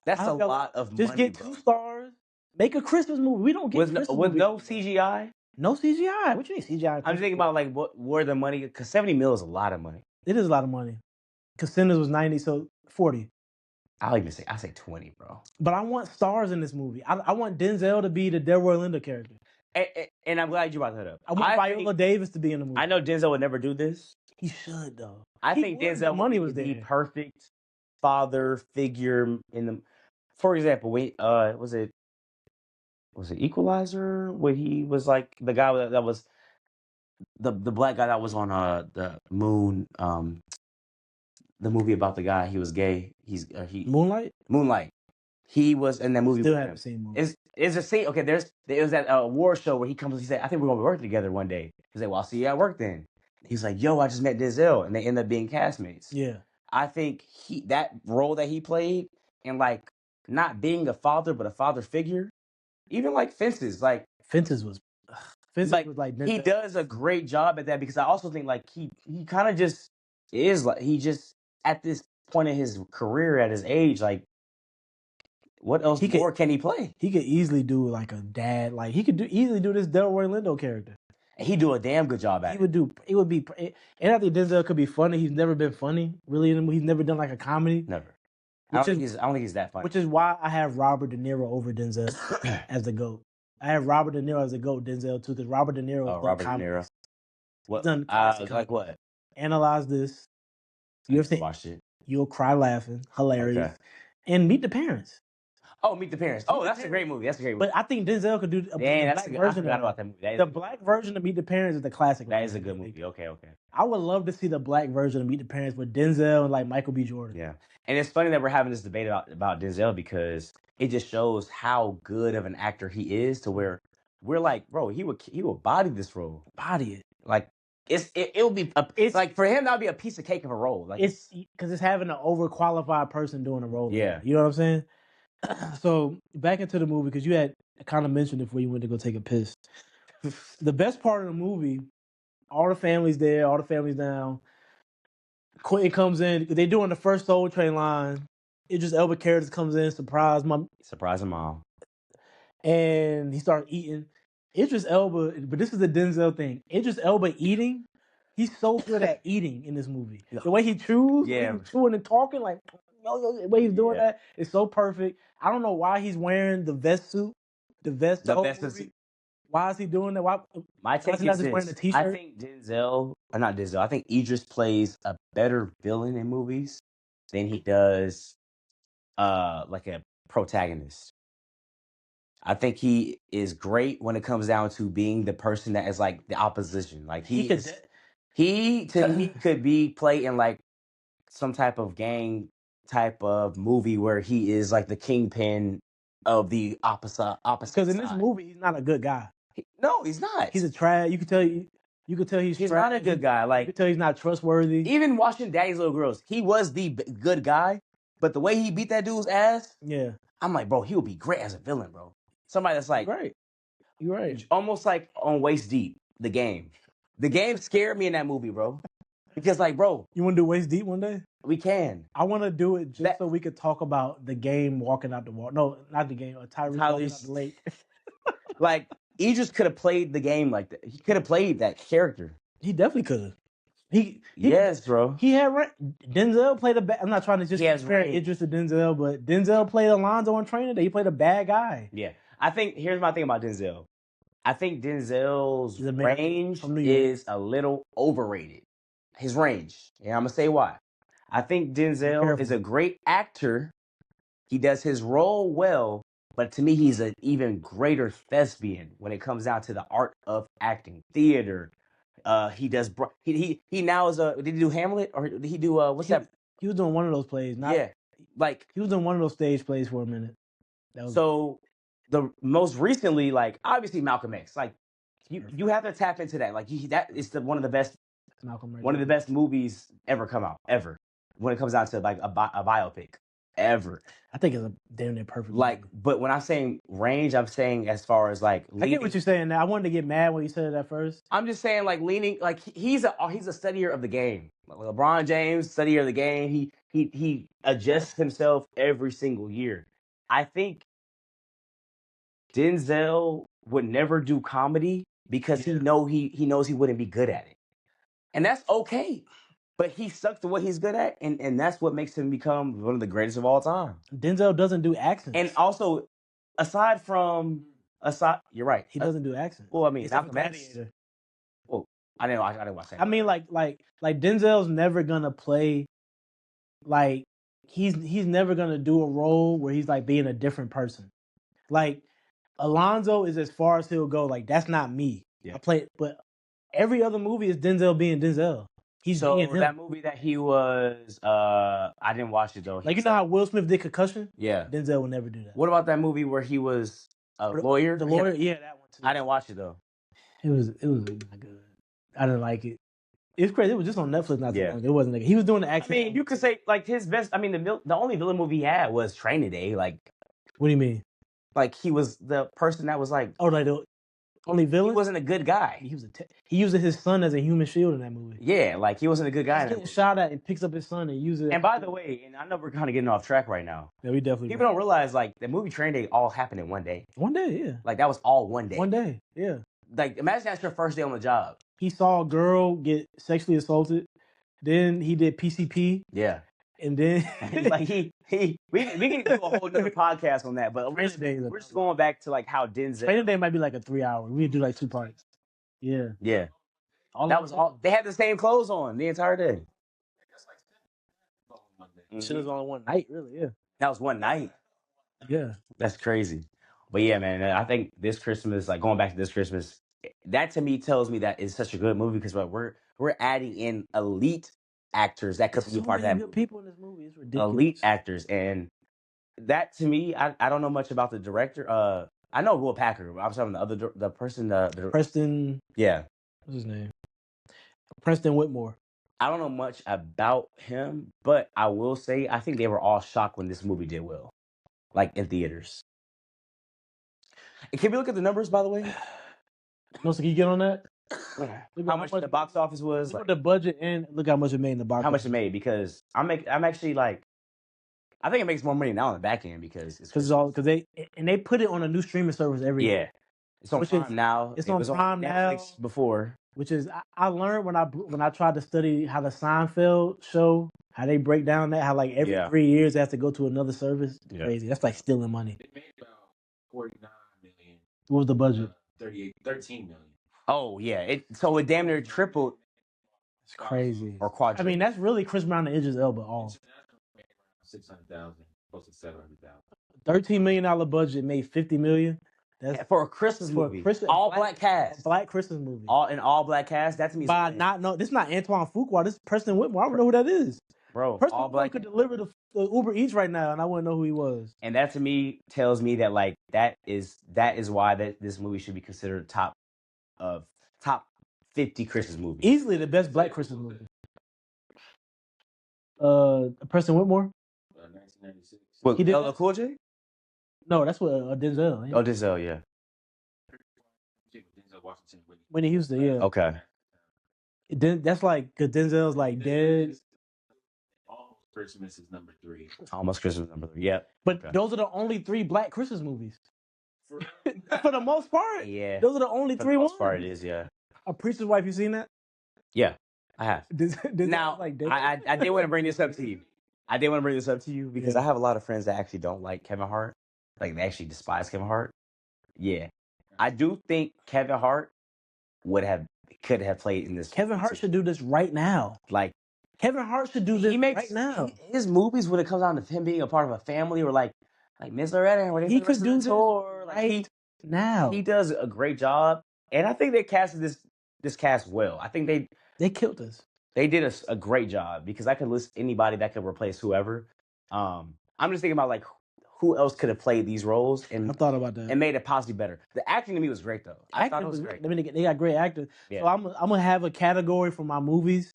That's a lot of money. Just get 2 stars. Make a Christmas movie. We don't get with no CGI. No CGI. What you need CGI? I'm just thinking about like where the money, because 70 mil is a lot of money. It is a lot of money. Because Sinners was 90, so 40. I say 20, bro. But I want stars in this movie. I want Denzel to be the Delroy Lindo character. And I'm glad you brought that up. I want Viola Davis to be in the movie. I know Denzel would never do this. He should though. I think Denzel would be the perfect father figure in the. For example, was it Equalizer, where he was like the guy that was the black guy that was on the moon, the movie about the guy, he was gay. Moonlight. He was in that movie. Still haven't seen movie. Is a scene, okay? It was that award show where he comes. He said, "I think we're gonna work together one day." He's like, "Well, I'll see you at work then." He's like, "Yo, I just met Denzel," and they end up being castmates. Yeah, I think that role that he played, and like not being a father but a father figure, even like Fences was like he does a great job at that, because I also think like he kind of just is like, he just at this point in his career, at his age, like what else more can he play? He could easily do like a dad. Like he could easily do this Delroy Lindo character. And he'd do a damn good job at it. It would be, and I think Denzel could be funny. He's never been funny really in the movie. He's never done like a comedy. Never. I don't think he's that funny. Which is why I have Robert De Niro over Denzel as the GOAT. I have Robert De Niro as the GOAT, Denzel too, because Robert De Niro. Robert De Niro. What? Done like what? Analyze This. You ever seen? Watched it. You'll cry laughing. Hilarious. Okay. And Meet the Parents. Oh, Meet the Parents. Oh, that's a great movie. But I think Denzel could do a black version of that movie. The black version of Meet the Parents is the classic. That is a good movie. Okay. I would love to see the black version of Meet the Parents with Denzel and like Michael B. Jordan. Yeah. And it's funny that we're having this debate about Denzel, because it just shows how good of an actor he is, to where we're like, bro, he would body this role. Body it. Like it would be it's like, for him, that would be a piece of cake of a role. Like it's because it's having an overqualified person doing a role. Yeah. You know what I'm saying? So back into the movie, because you had kind of mentioned it before you went to go take a piss. The best part of the movie, all the family's there, all the family's down. Quentin comes in. They're doing the first Soul Train line. Idris Elba character comes in, surprise his mom, and he starts eating. Idris Elba, but this is the Denzel thing. Idris Elba eating, he's so good at eating in this movie. The way he chews, he's chewing and talking, like the way he's doing that is so perfect. I don't know why he's wearing the vest suit, the vest suit. Why is he doing that? Why? My take is this. I think I think Idris plays a better villain in movies than he does like a protagonist. I think he is great when it comes down to being the person that is like the opposition. Like he could be played in like some type of gang type of movie where he is like the kingpin of the opposite. Because in this side. movie, he's not a good guy. No, he's not. He's a trash. You could tell. You could tell he's trash. not a good guy. You Like could tell he's not trustworthy. even watching Daddy's Little Girls, he was the good guy, but the way he beat that dude's ass, Yeah, I'm like, bro, he would be great as a villain, bro. Somebody that's like, you're right. almost like on Waist Deep, the game. The game scared me in that movie, bro. Because like, bro, You want to do Waist Deep one day? we can. I want to do it just That- so we could talk about the game walking out the wall. No, not the game. Tyrese walking out Tyrese. the lake. Like, Idris could have played the game like that. He could have played that character. He definitely could have. Yes, bro. He had Denzel played a bad. I'm not trying to just compare range. Idris to Denzel, but Denzel played Alonzo on Training Day. He played a bad guy. Yeah. I think here's my thing about Denzel. I think Denzel's He's a man range from New York. is a little overrated. His range. And I'm gonna say why. I think Denzel careful. is a great actor. He does his role well, but to me, he's an even greater thespian when it comes down to the art of acting, theater. He does. He now is a. Did he do Hamlet or did he do what's that? He was doing one of those plays. Like He was doing one of those stage plays for a minute. That was so. The most recently, like obviously Malcolm X. Like you have to tap into that. Like that is one of the best. Malcolm right One of the best movies ever come out ever. When it comes down to like a biopic ever. I think it's a damn near perfect. Like, movie. but when I'm saying range, I'm saying as far as like I get what you're saying. Now I wanted to get mad when you said it at first. I'm just saying like leaning like he's a studier of the game. Like LeBron James, studier of the game. He adjusts himself every single year. I think Denzel would never do comedy because he knows he wouldn't be good at it. And that's okay. But he sucks at what he's good at, and that's what makes him become one of the greatest of all time. Denzel doesn't do accents. And also, you're right. He doesn't do accents. Well, I mean, It's Malcolm like X. Gladiator. Well, I didn't watch that. I mean, like Denzel's never gonna play. Like he's never gonna do a role where he's like being a different person. Like Alonzo is as far as he'll go. Like that's not me. Yeah. I play, but every other movie is Denzel being Denzel. He's being him. That movie that he was, I didn't watch it though. Like you know how Will Smith did Concussion? Yeah. Denzel will never do that. What about that movie where he was a lawyer? The lawyer, yeah, that one too. I didn't watch it though. It was not good. I didn't like it. It's crazy. It was just on Netflix not too Yeah. long. It wasn't. He was doing the I accent. mean, you could say like his best. I mean, the only villain movie he had was Training Day. Like, What do you mean? like he was the person that was like, Oh, like the only villain? he wasn't a good guy. He used his son as a human shield in that movie. Yeah, like he wasn't a good guy. He's getting shot at and picks up his son and uses it. And by the way, and I know we're kind of getting off track right now. Yeah, we definitely. People don't realize like the movie Training Day all happened in one day. One day, yeah. Like that was all one day. One day, yeah. Like imagine that's your first day on the job. He saw a girl get sexually assaulted. Then he did PCP. Yeah. And then like we can do a whole other podcast on that, but we're just going back to like how Denzel. Training Day might be like a 3 hour. We could do like 2 parts. Yeah. Yeah. That was all. They had the same clothes on the entire day. Shit was on one night, really. Yeah. That was one night. Yeah. That's crazy. But yeah, man, I think this Christmas, like going back to this Christmas, that to me tells me that it's such a good movie because we're adding in elite actors that could be a part of that good movie. people in this movie. It's ridiculous. Elite actors, and that to me, I don't know much about the director. I know Will Packer. I'm talking the person, the Preston. Yeah. What's his name? Preston Whitmore. I don't know much about him, but I will say I think they were all shocked when this movie did well, like in theaters. And can we look at the numbers, by the way? No, so can you get on that? How much the box office was? Look at the budget and look how much it made in the box. How much it made? Because I'm actually like, I think it makes more money now on the back end because they put it on a new streaming service every year. It's on Prime now. It's on Prime now. Before. Which is I learned when I tried to study how the Seinfeld show, how they break down that, how like every 3 years they have to go to another service. Yeah. Crazy. That's like stealing money. It made about 49 million. What was the budget? 13 million. Oh yeah. It damn near tripled. It's crazy. Or quadrupled. I mean, that's really Chris Brown and Idris Elba all. 600,000, close to 700,000. $13 million budget made $50 million. That's for a Christmas movie. All black cast. Black Christmas movie. All black cast. That to me is this is not Antoine Fuqua. This is Preston Whitmore. I don't know who that is. bro. Person All who black, could deliver the Uber Eats right now, and I wouldn't know who he was. and that to me tells me that like that is why this movie should be considered top 50 Christmas movies. Easily the best black Christmas movie. Preston Whitmore. 1996. What, He did LL that? Cool J? No, that's what Denzel. Yeah. Oh, Denzel, yeah. Denzel Washington. Whitney Houston, yeah. Okay. That's like because Denzel's like dead. Almost Christmas is number 3. Almost Christmas number 3. Yep. But Okay. those are the only 3 black Christmas movies. For the most part. Yeah. Those are the only For 3 the ones. most part, it is, yeah. A Preacher's Wife, you seen that? Yeah, I have. Now, I did want to bring this up to you. Because Yeah. I have a lot of friends that actually don't like Kevin Hart. Like, they actually despise Kevin Hart. Yeah. I do think Kevin Hart could have played in this. Kevin Hart should do this right now. Like, Kevin Hart should do this right now. His movies, when it comes down to him being a part of a family, or like Miss Loretta, where He could do this tour, right now. He does a great job, and I think they casted this cast well. I think They killed us. they did a great job, because I could list anybody that could replace whoever. I'm just thinking about like who else could have played these roles I thought about that. and made it possibly better. The acting to me was great though. I thought it was great. I mean, they got great actors. Yeah. So I'm gonna have a category for my movies,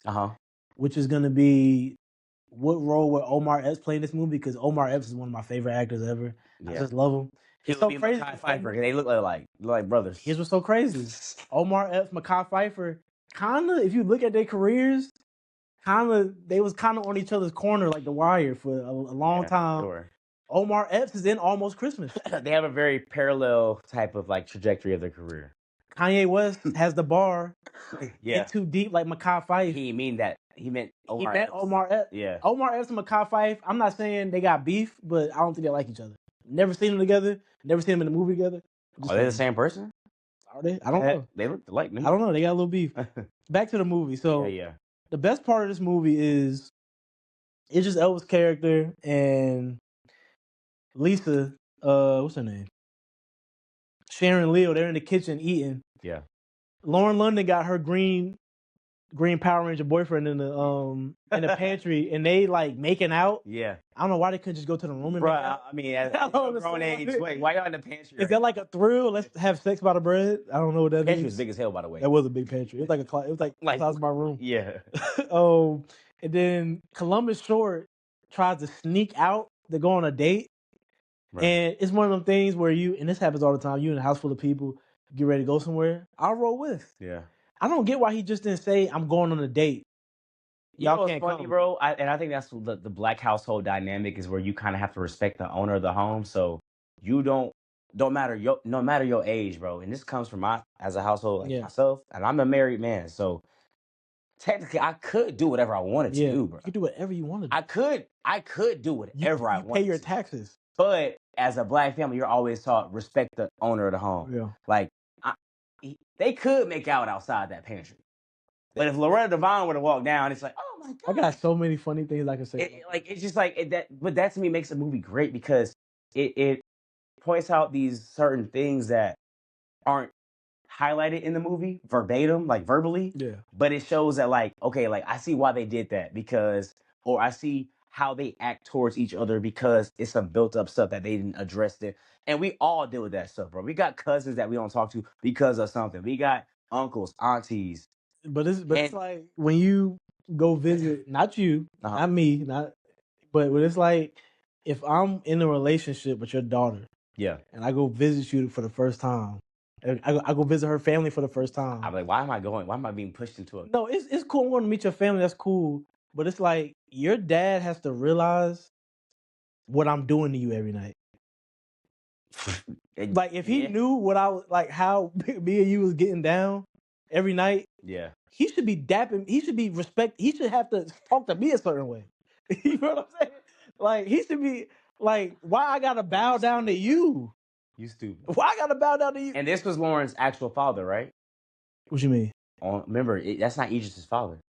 which is gonna be what role would Omar Epps play in this movie? Because Omar Epps is one of my favorite actors ever. Yeah. I just love him. It's so crazy. Mackay Pfeiffer, they look like brothers. Here's what's so crazy. Omar Epps, Mackay Pfeiffer, kinda, if you look at their careers, they was kinda on each other's corner like The Wire for a long time. Sure. Omar Epps is in Almost Christmas. They have a very parallel type of like trajectory of their career. Kanye West has the bar. Yeah. In too deep like Mackay Pfeiffer. He meant Omar Epps. Omar Epps. Yeah. Omar Epps and Mackay Pfeiffer. I'm not saying they got beef, but I don't think they like each other. Never seen them together. Never seen them in a movie together. Are they the same person? Are they? I don't know. They look like me. I don't know. They got a little beef. Back to the movie. So yeah. The best part of this movie is just Elba's character and Lisa. What's her name? Sharon Leo. They're in the kitchen eating. Yeah. Lauren London got her green Power Ranger boyfriend in the pantry, and they like making out. Yeah. I don't know why they couldn't just go to the room and Bro, make out. I mean, at a grown age, why y'all in the pantry? Is that like a thrill? Let's have sex by the bread. I don't know what that is. The pantry was big as hell, by the way. That was a big pantry. It was like the size of my room. Yeah. And then Columbus Short tries to sneak out to go on a date. Right. And it's one of them things where and this happens all the time, you in a house full of people, get ready to go somewhere, I'll roll with. Yeah. I don't get why he just didn't say, I'm going on a date. Y'all can't funny, come. Bro. And I think that's the black household dynamic is where you kind of have to respect the owner of the home. So you no matter your age, bro. And this comes from as a household like myself, and I'm a married man. So technically, I could do whatever I wanted to do, bro. You could do whatever you wanted to. I could do whatever I wanted. Pay your taxes. But as a black family, you're always taught respect the owner of the home. Yeah. Like they could make out outside that pantry. But if Loretta Devine were to walk down, it's like, oh my god! I got so many funny things I can say. It's just like that. But that to me makes a movie great because it points out these certain things that aren't highlighted in the movie verbatim, like verbally. Yeah. But it shows that like, okay, like I see why they did that or I see how they act towards each other because it's some built up stuff that they didn't address there. And we all deal with that stuff, bro. We got cousins that we don't talk to because of something. We got uncles, aunties. But it's like when you go visit, not you, not me, but it's like if I'm in a relationship with your daughter, and I go visit you for the first time, I go visit her family for the first time. I'm like, why am I going? Why am I being pushed into it? No, it's cool. I'm going to meet your family. That's cool. But it's like your dad has to realize what I'm doing to you every night. Like if he knew what I was like, how me and you was getting down every night. Yeah. He should be dapping. He should be He should have to talk to me a certain way. You know what I'm saying? Like he should be like, why I gotta bow down to you? You stupid. Why I gotta bow down to you? And this was Lauren's actual father, right? What you mean? Remember, that's not Idris' father.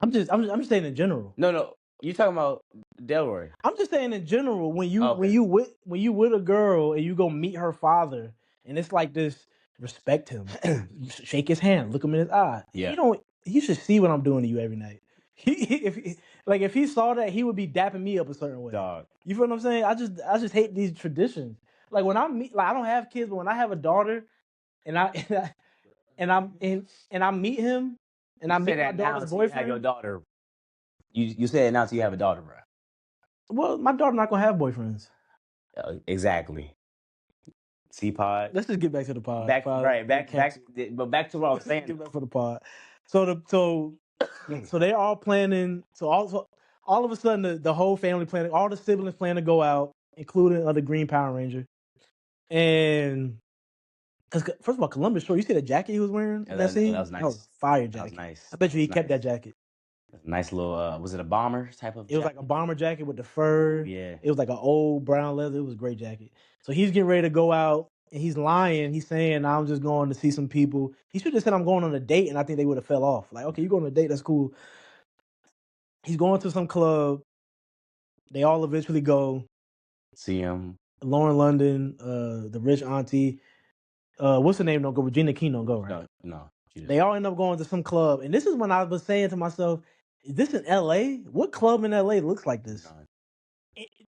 I'm just saying in general. No. You talking about Delroy? I'm just saying in general when you with a girl and you go meet her father and it's like this. Respect him. Shake his hand. Look him in his eye. Yeah. You should see what I'm doing to you every night. if he saw that, he would be dapping me up a certain way. Dog. You feel what I'm saying? I just hate these traditions. Like when I meet, like I don't have kids, but when I have a daughter, and I meet him, and I You say meet my that now daughter's until you have your boyfriend. daughter. You say it now until you have a daughter, bro. Well, my daughter not gonna have boyfriends. Exactly. C-Pod. Let's just get back to the pod. Back to what I was saying. Get back for the pod. So they're all planning. So all of a sudden, the whole family planning, all the siblings plan to go out, including the Green Power Ranger. And because first of all, Columbus short. You see the jacket he was wearing in that scene? That was nice. That was a fire jacket. That was nice. I bet you he kept that jacket. Nice little. Was it a bomber type of? It was like a bomber jacket with the fur. Yeah. It was like an old brown leather. It was a great jacket. So he's getting ready to go out, and he's lying. He's saying, "I'm just going to see some people." He should have said, "I'm going on a date," and I think they would have fell off. Like, okay, you're going on a date. That's cool. He's going to some club. They all eventually go. See him. Lauren London, the rich auntie. What's her name? Don't go. Regina King don't go, right? No. They all end up going to some club, and this is when I was saying to myself, "Is this in L.A.? What club in L.A. looks like this?"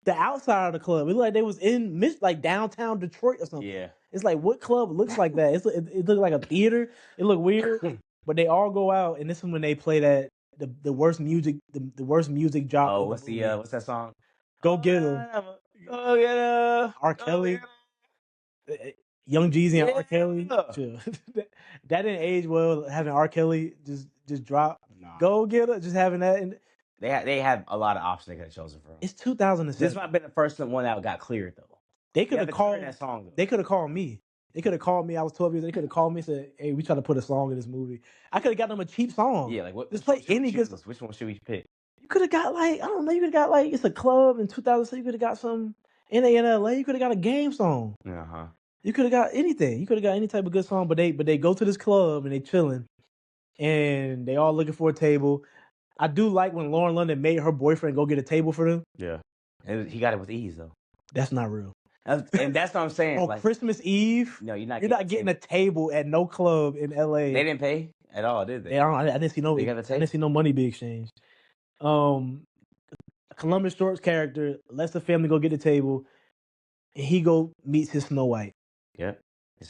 The outside of the club, it looked like they was in like downtown Detroit or something. Yeah. It's like, what club looks like that? It looked like a theater. It looked weird, but they all go out, and this is when they play that the worst music, the worst music drop. Oh, what's that song? Go Get 'Em. Go Get 'Em. R. Kelly. Young Jeezy and R. Kelly. Sure. that didn't age well. Having R. Kelly just drop. Nah. Go Get 'Em. Just having that. And they have a lot of options they could have chosen from. It's 2007. This might have been the first one that got cleared though. They could have called that song. They could have called me. They could have called me. I was 12 years old. They could have called me and said, "Hey, we trying to put a song in this movie." I could have got them a cheap song. Yeah, like what? Just play any good. Which one should we pick? You could have got like, I don't know. You could have got like, it's a club in 2006. You could have got some NANLA. You could have got a game song. You could have got anything. You could have got any type of good song. But they go to this club and they chilling, and they all looking for a table. I do like when Lauren London made her boyfriend go get a table for them. Yeah, and he got it with ease though. That's not real. And that's what I'm saying. On Christmas Eve, no, you're not getting a table at no club in LA. They didn't pay at all, did they? I didn't see no. I didn't see no money be exchanged. Columbus Short's character lets the family go get the table, and he go meets his Snow White. Yep.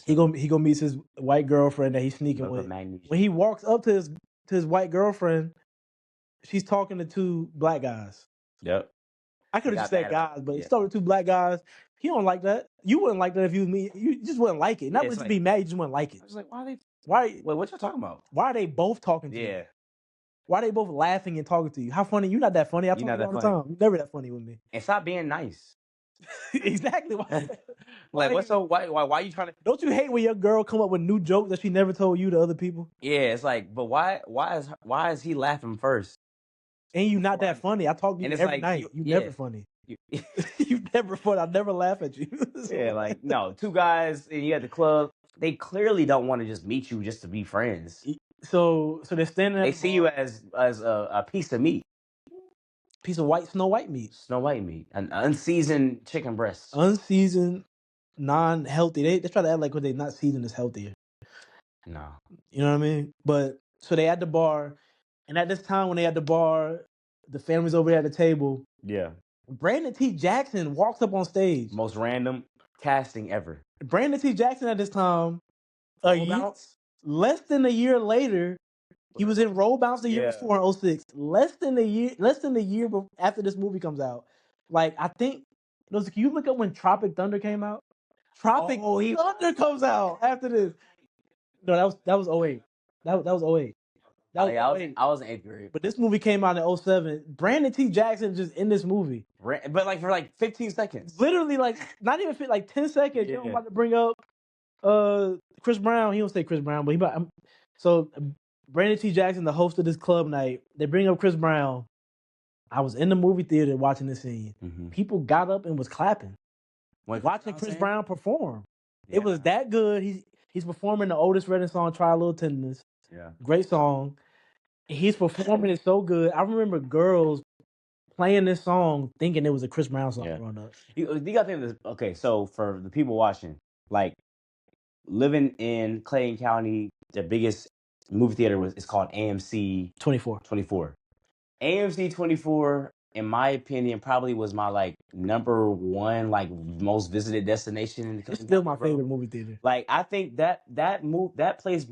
He go meets his white girlfriend that he's sneaking with. When he walks up to his white girlfriend, she's talking to two black guys. Yep. I could have just said guys, but he's talking to two black guys. He don't like that. You wouldn't like that if you was me. You just wouldn't like it. Not just be mad, you just wouldn't like it. I was like, why? Wait, what y'all talking about? Why are they both talking to you? Yeah. Why are they both laughing and talking to you? How funny? You're not that funny. I talk to you all the time. You're never that funny with me. And stop being nice. Exactly. Why you trying to? Don't you hate when your girl come up with new jokes that she never told you to other people? Yeah, it's like, but why is he laughing first? And you not that funny. I talk to you every night. You never funny. You never funny. I never laugh at you. Yeah, like no, two guys and you at the club. They clearly don't want to just meet you just to be friends. So they're standing. They see you as a piece of meat. Piece of Snow White meat. Snow White meat. An unseasoned chicken breast. Unseasoned, non-healthy. They try to act like what they not seasoned is healthier. No. You know what I mean? But so they at the bar, and at this time when they at the bar, the family's over there at the table. Yeah. Brandon T. Jackson walks up on stage. Most random casting ever. Brandon T. Jackson at this time, less than a year later, he was in Roll Bounce the year before in 06. Less than a year after this movie comes out. Like, I think, can you look up when Tropic Thunder came out? Tropic Thunder comes out after this. No, that was 08. That was 08. I was in 8th grade. But this movie came out in 07. Brandon T. Jackson just in this movie. But like for like 15 seconds. Literally like not even 10 seconds. Yeah. You know, I'm about to bring up Chris Brown. He don't say Chris Brown, but so Brandon T. Jackson, the host of this club night, they bring up Chris Brown. I was in the movie theater watching this scene. Mm-hmm. People got up and was clapping. Watching Chris Brown perform. Yeah. It was that good. He's performing the Otis Redding song, Try a Little Tenderness. Yeah. Great song. He's performing it so good. I remember girls playing this song thinking it was a Chris Brown song growing up. You got to think of this. Okay, so for the people watching, like living in Clayton County, the biggest movie theater is called AMC 24. AMC 24, in my opinion, probably was my like number one like most visited destination in the It's country. still my favorite movie theater. Like I think that place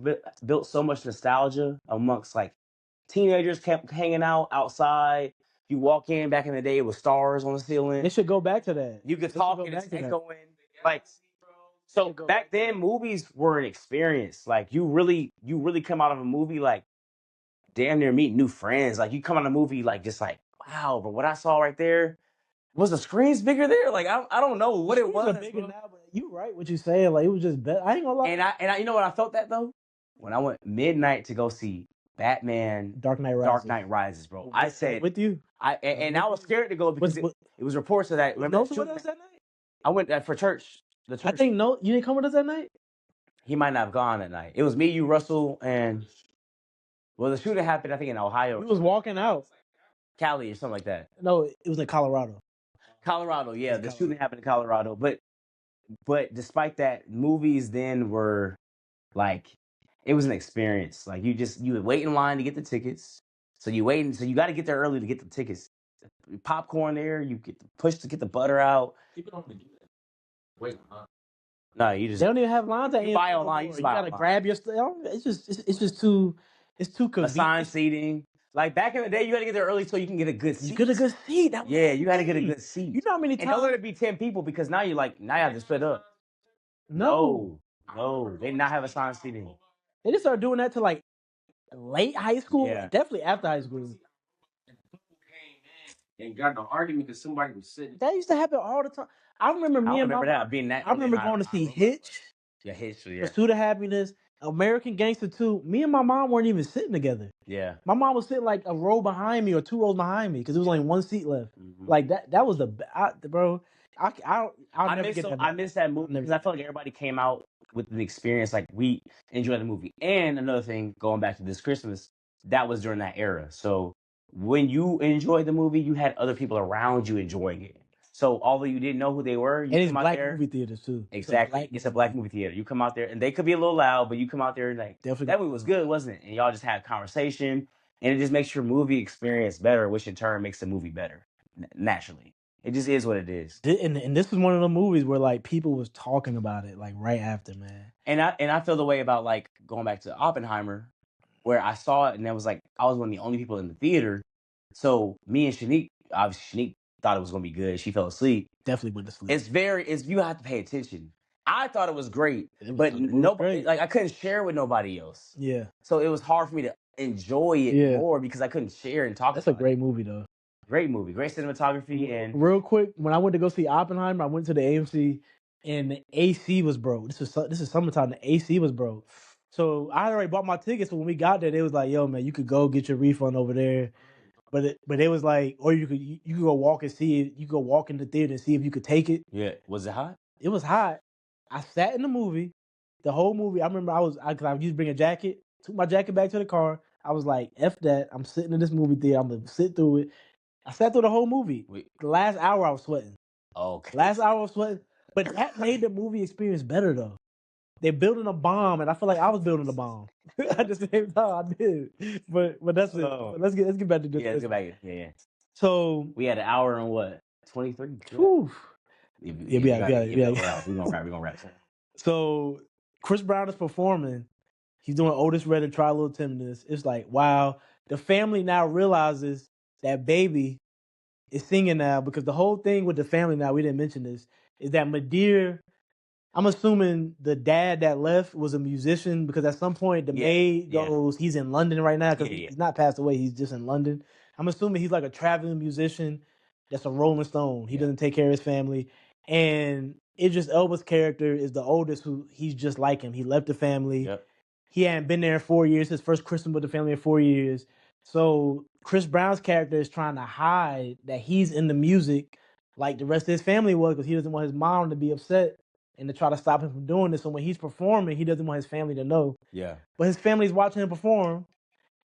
built so much nostalgia amongst like teenagers kept hanging out outside. You walk in back in the day with stars on the ceiling. They should go back to that. You could talk and it's echoing. Like so back then, movies were an experience. Like you really come out of a movie like damn near meeting new friends. Like you come out of a movie like just like wow, but what I saw right there was the screens bigger there. Like I don't know what it was. Bigger now, but you right what you saying. Like it was just better. I ain't gonna lie. And I you know what I felt that though when I went midnight to go see Batman Dark Knight Rises, bro. I said with you. I was scared to go because it was reports of that. Remember with us that night? I went for church. The church. I think you didn't come with us that night. He might not have gone that night. It was me, you, Russell, and the shooting happened. I think in Ohio. We was walking out, Cali or something like that. No, it was in Colorado. Colorado, yeah. The shooting happened in Colorado, but despite that, movies then were like it was an experience. Like you would wait in line to get the tickets. So you got to get there early to get the tickets. Popcorn there, you get the push to get the butter out. People don't do that. Wait, huh? No, you just they don't even have lines at you buy online. You gotta grab your stuff. It's just too convenient. Assigned seating. Like back in the day, you got to get there early so you can get a good seat. You get a good seat. You got to get a good seat. You know how many times? And don't let it be 10 people because now you have to split up. No, they did not have assigned seating. They just started doing that to like late high school. Yeah. Definitely after high school. And got no argument because somebody was sitting. That used to happen all the time. I remember going to see Hitch. Yeah, Hitch. Yeah. Pursuit of Happiness, American Gangster 2. Me and my mom weren't even sitting together. Yeah. My mom was sitting like a row behind me or 2 rows behind me because there was only one seat left. Mm-hmm. Like that was bro. I miss that movie because I felt like everybody came out with an experience. Like we enjoyed the movie. And another thing, going back to this Christmas, that was during that era. So when you enjoyed the movie, you had other people around you enjoying it. So although you didn't know who they were, you come out there. Movie theaters too. Exactly, it's a black movie theater. You come out there, and they could be a little loud, but you come out there and like definitely that movie was good, wasn't it? And y'all just had a conversation, and it just makes your movie experience better, which in turn makes the movie better naturally. It just is what it is. And this was one of the movies where like people was talking about it like right after, man. And I feel the way about like going back to Oppenheimer, where I saw it and I was like I was one of the only people in the theater. So me and Shanique, obviously Shanique thought it was gonna be good. She fell asleep. Definitely went to sleep. It's you have to pay attention. I thought it was great, but nobody like I couldn't share with nobody else. Yeah. So it was hard for me to enjoy it more because I couldn't share and talk. That's a great movie though. Great movie, great cinematography, and real quick, when I went to go see Oppenheimer, I went to the AMC and the AC was broke. This is summertime. The AC was broke. So I already bought my tickets. So when we got there, they was like, "Yo, man, you could go get your refund over there." But it was like, or you could go walk and see it. You could go walk in the theater and see if you could take it. Yeah, was it hot? It was hot. I sat in the movie, the whole movie. I remember I used to bring a jacket. Took my jacket back to the car. I was like, "F that! I'm sitting in this movie theater. I'm gonna sit through it." I sat through the whole movie. The last hour I was sweating. Okay. Last hour I was sweating, but that made the movie experience better though. They're building a bomb, and I feel like I was building a bomb at the same time. I did, but that's it. But let's get back to this. Yeah, let's get back. Yeah. So we had an hour and what 23. Yeah. We're gonna wrap. So Chris Brown is performing. He's doing Otis Redding, Try a Little Tenderness. It's like wow. The family now realizes that Baby is singing now because the whole thing with the family now, we didn't mention this, is that Madea, I'm assuming the dad that left was a musician because at some point the maid goes, he's in London right now because he's not passed away, he's just in London. I'm assuming he's like a traveling musician that's a Rolling Stone. He doesn't take care of his family. And Idris Elba's character is the oldest who he's just like him. He left the family. Yep. He hadn't been there in 4 years, his first Christmas with the family in 4 years. So Chris Brown's character is trying to hide that he's in the music like the rest of his family was because he doesn't want his mom to be upset and to try to stop him from doing this. So when he's performing, he doesn't want his family to know. Yeah. But his family's watching him perform.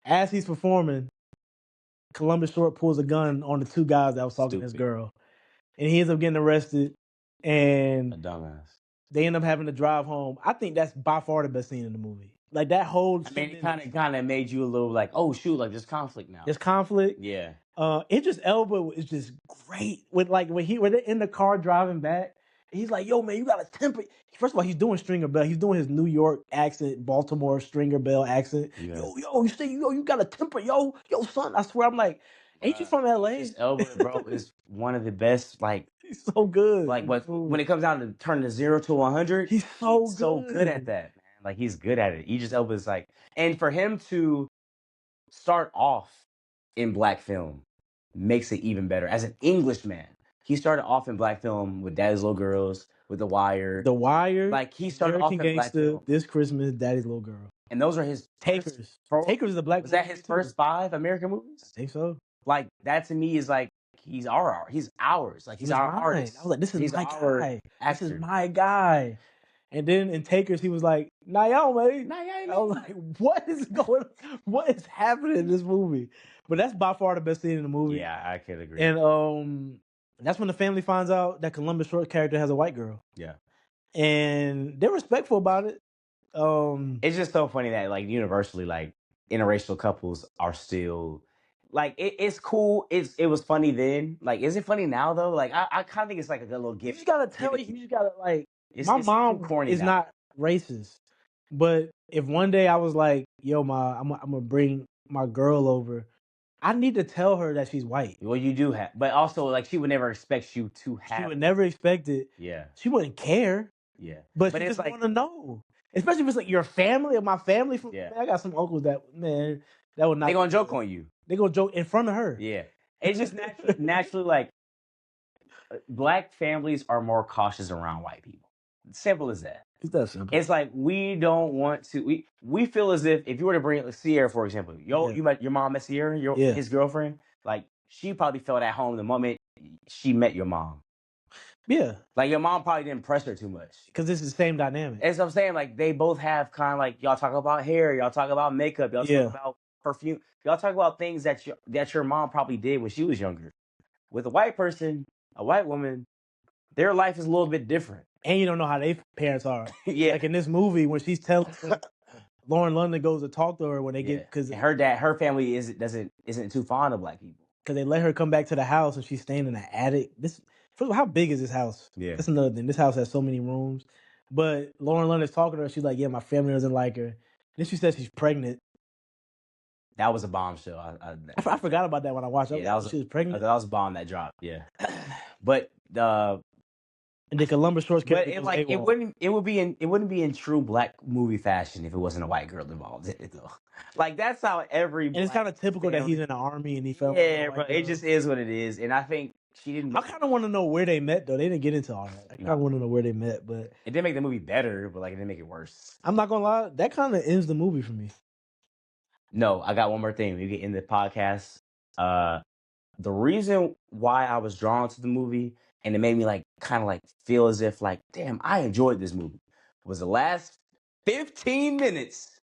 As he's performing, Columbus Short pulls a gun on the 2 guys that was talking to this girl. And he ends up getting arrested. And a dumbass. They end up having to drive home. I think that's by far the best scene in the movie. Like that whole. I mean, it kind of made you a little like, oh shoot, like there's conflict now. There's conflict. Yeah. Idris Elba is just great with like when they're in the car driving back. He's like, yo, man, you got a temper. First of all, he's doing Stringer Bell. He's doing his New York accent, Baltimore Stringer Bell accent. Yeah. You got a temper, yo, son. I swear, I'm like, ain't you from LA? Idris Elba, bro, is one of the best. Like, he's so good. Like when it comes down to turning 0 to 100, he's so good at that, man. Like he's good at it. Idris Elba is like, and for him to start off in black film makes it even better. As an Englishman, he started off in black film with Daddy's Little Girls, with The Wire. Like he started off in black film. This Christmas, Daddy's Little Girl. And those are his Takers. Takers is a black. Was that his first 5 American movies? I think so. Like that to me is like he's ours. Like he's our artist. I was like, this is my guy. This is my guy. And then in Takers, he was like, Naomi. I was like, what is happening in this movie? But that's by far the best scene in the movie. Yeah, I can agree. And that's when the family finds out that Columbus Short character has a white girl. Yeah. And they're respectful about it. It's just so funny that like universally, like interracial couples are still like it's cool. It was funny then. Like, is it funny now though? Like I kind of think it's like a good little gift. You just gotta like. My mom is not racist, but if one day I was like, "Yo, Ma, I'm gonna bring my girl over," I need to tell her that she's white. Well, you do have, but also like she would never expect you to have. She would never expect it. Yeah, she wouldn't care. Yeah, but she just like, want to know, especially if it's like your family or my family. Yeah, man, I got some uncles that would not. They gonna joke on you. They gonna joke in front of her. Yeah, it's just naturally like black families are more cautious around white people. Simple as that. It's that simple. It's like we don't want to. We feel as if you were to bring Sierra, for example, you met your mom met Sierra, his girlfriend. Like she probably felt at home the moment she met your mom. Yeah, like your mom probably didn't press her too much because it's the same dynamic. As I'm saying, like they both have kind of like y'all talk about hair, y'all talk about makeup, y'all talk about perfume, y'all talk about things that your mom probably did when she was younger. With a white person, a white woman, their life is a little bit different. And you don't know how their parents are. Yeah. Like in this movie, when she's telling Lauren London goes to talk to her when they get because her family isn't too fond of black people because they let her come back to the house and she's staying in the attic. First of all, how big is this house? Yeah, that's another thing. This house has so many rooms. But Lauren London's talking to her. She's like, "Yeah, my family doesn't like her." Then she says she's pregnant. That was a bombshell. I forgot about that when I watched it. Yeah, she was pregnant. That was a bomb that dropped. Yeah, but and the Columbus Shorts character, it wouldn't be in true black movie fashion if it wasn't a white girl involved in it though. Like that's how every and it's kind of typical that he's in the army and he felt but it just is what it is. And I think she didn't. I kind of want to know where they met though. They didn't get into all that. I kind of want to know where they met, but it didn't make the movie better, but like it didn't make it worse. I'm not gonna lie, that kind of ends the movie for me. No, I got one more thing. We get in the podcast. The reason why I was drawn to the movie and it made me like kind of like feel as if like, damn, I enjoyed this movie was the last 15 minutes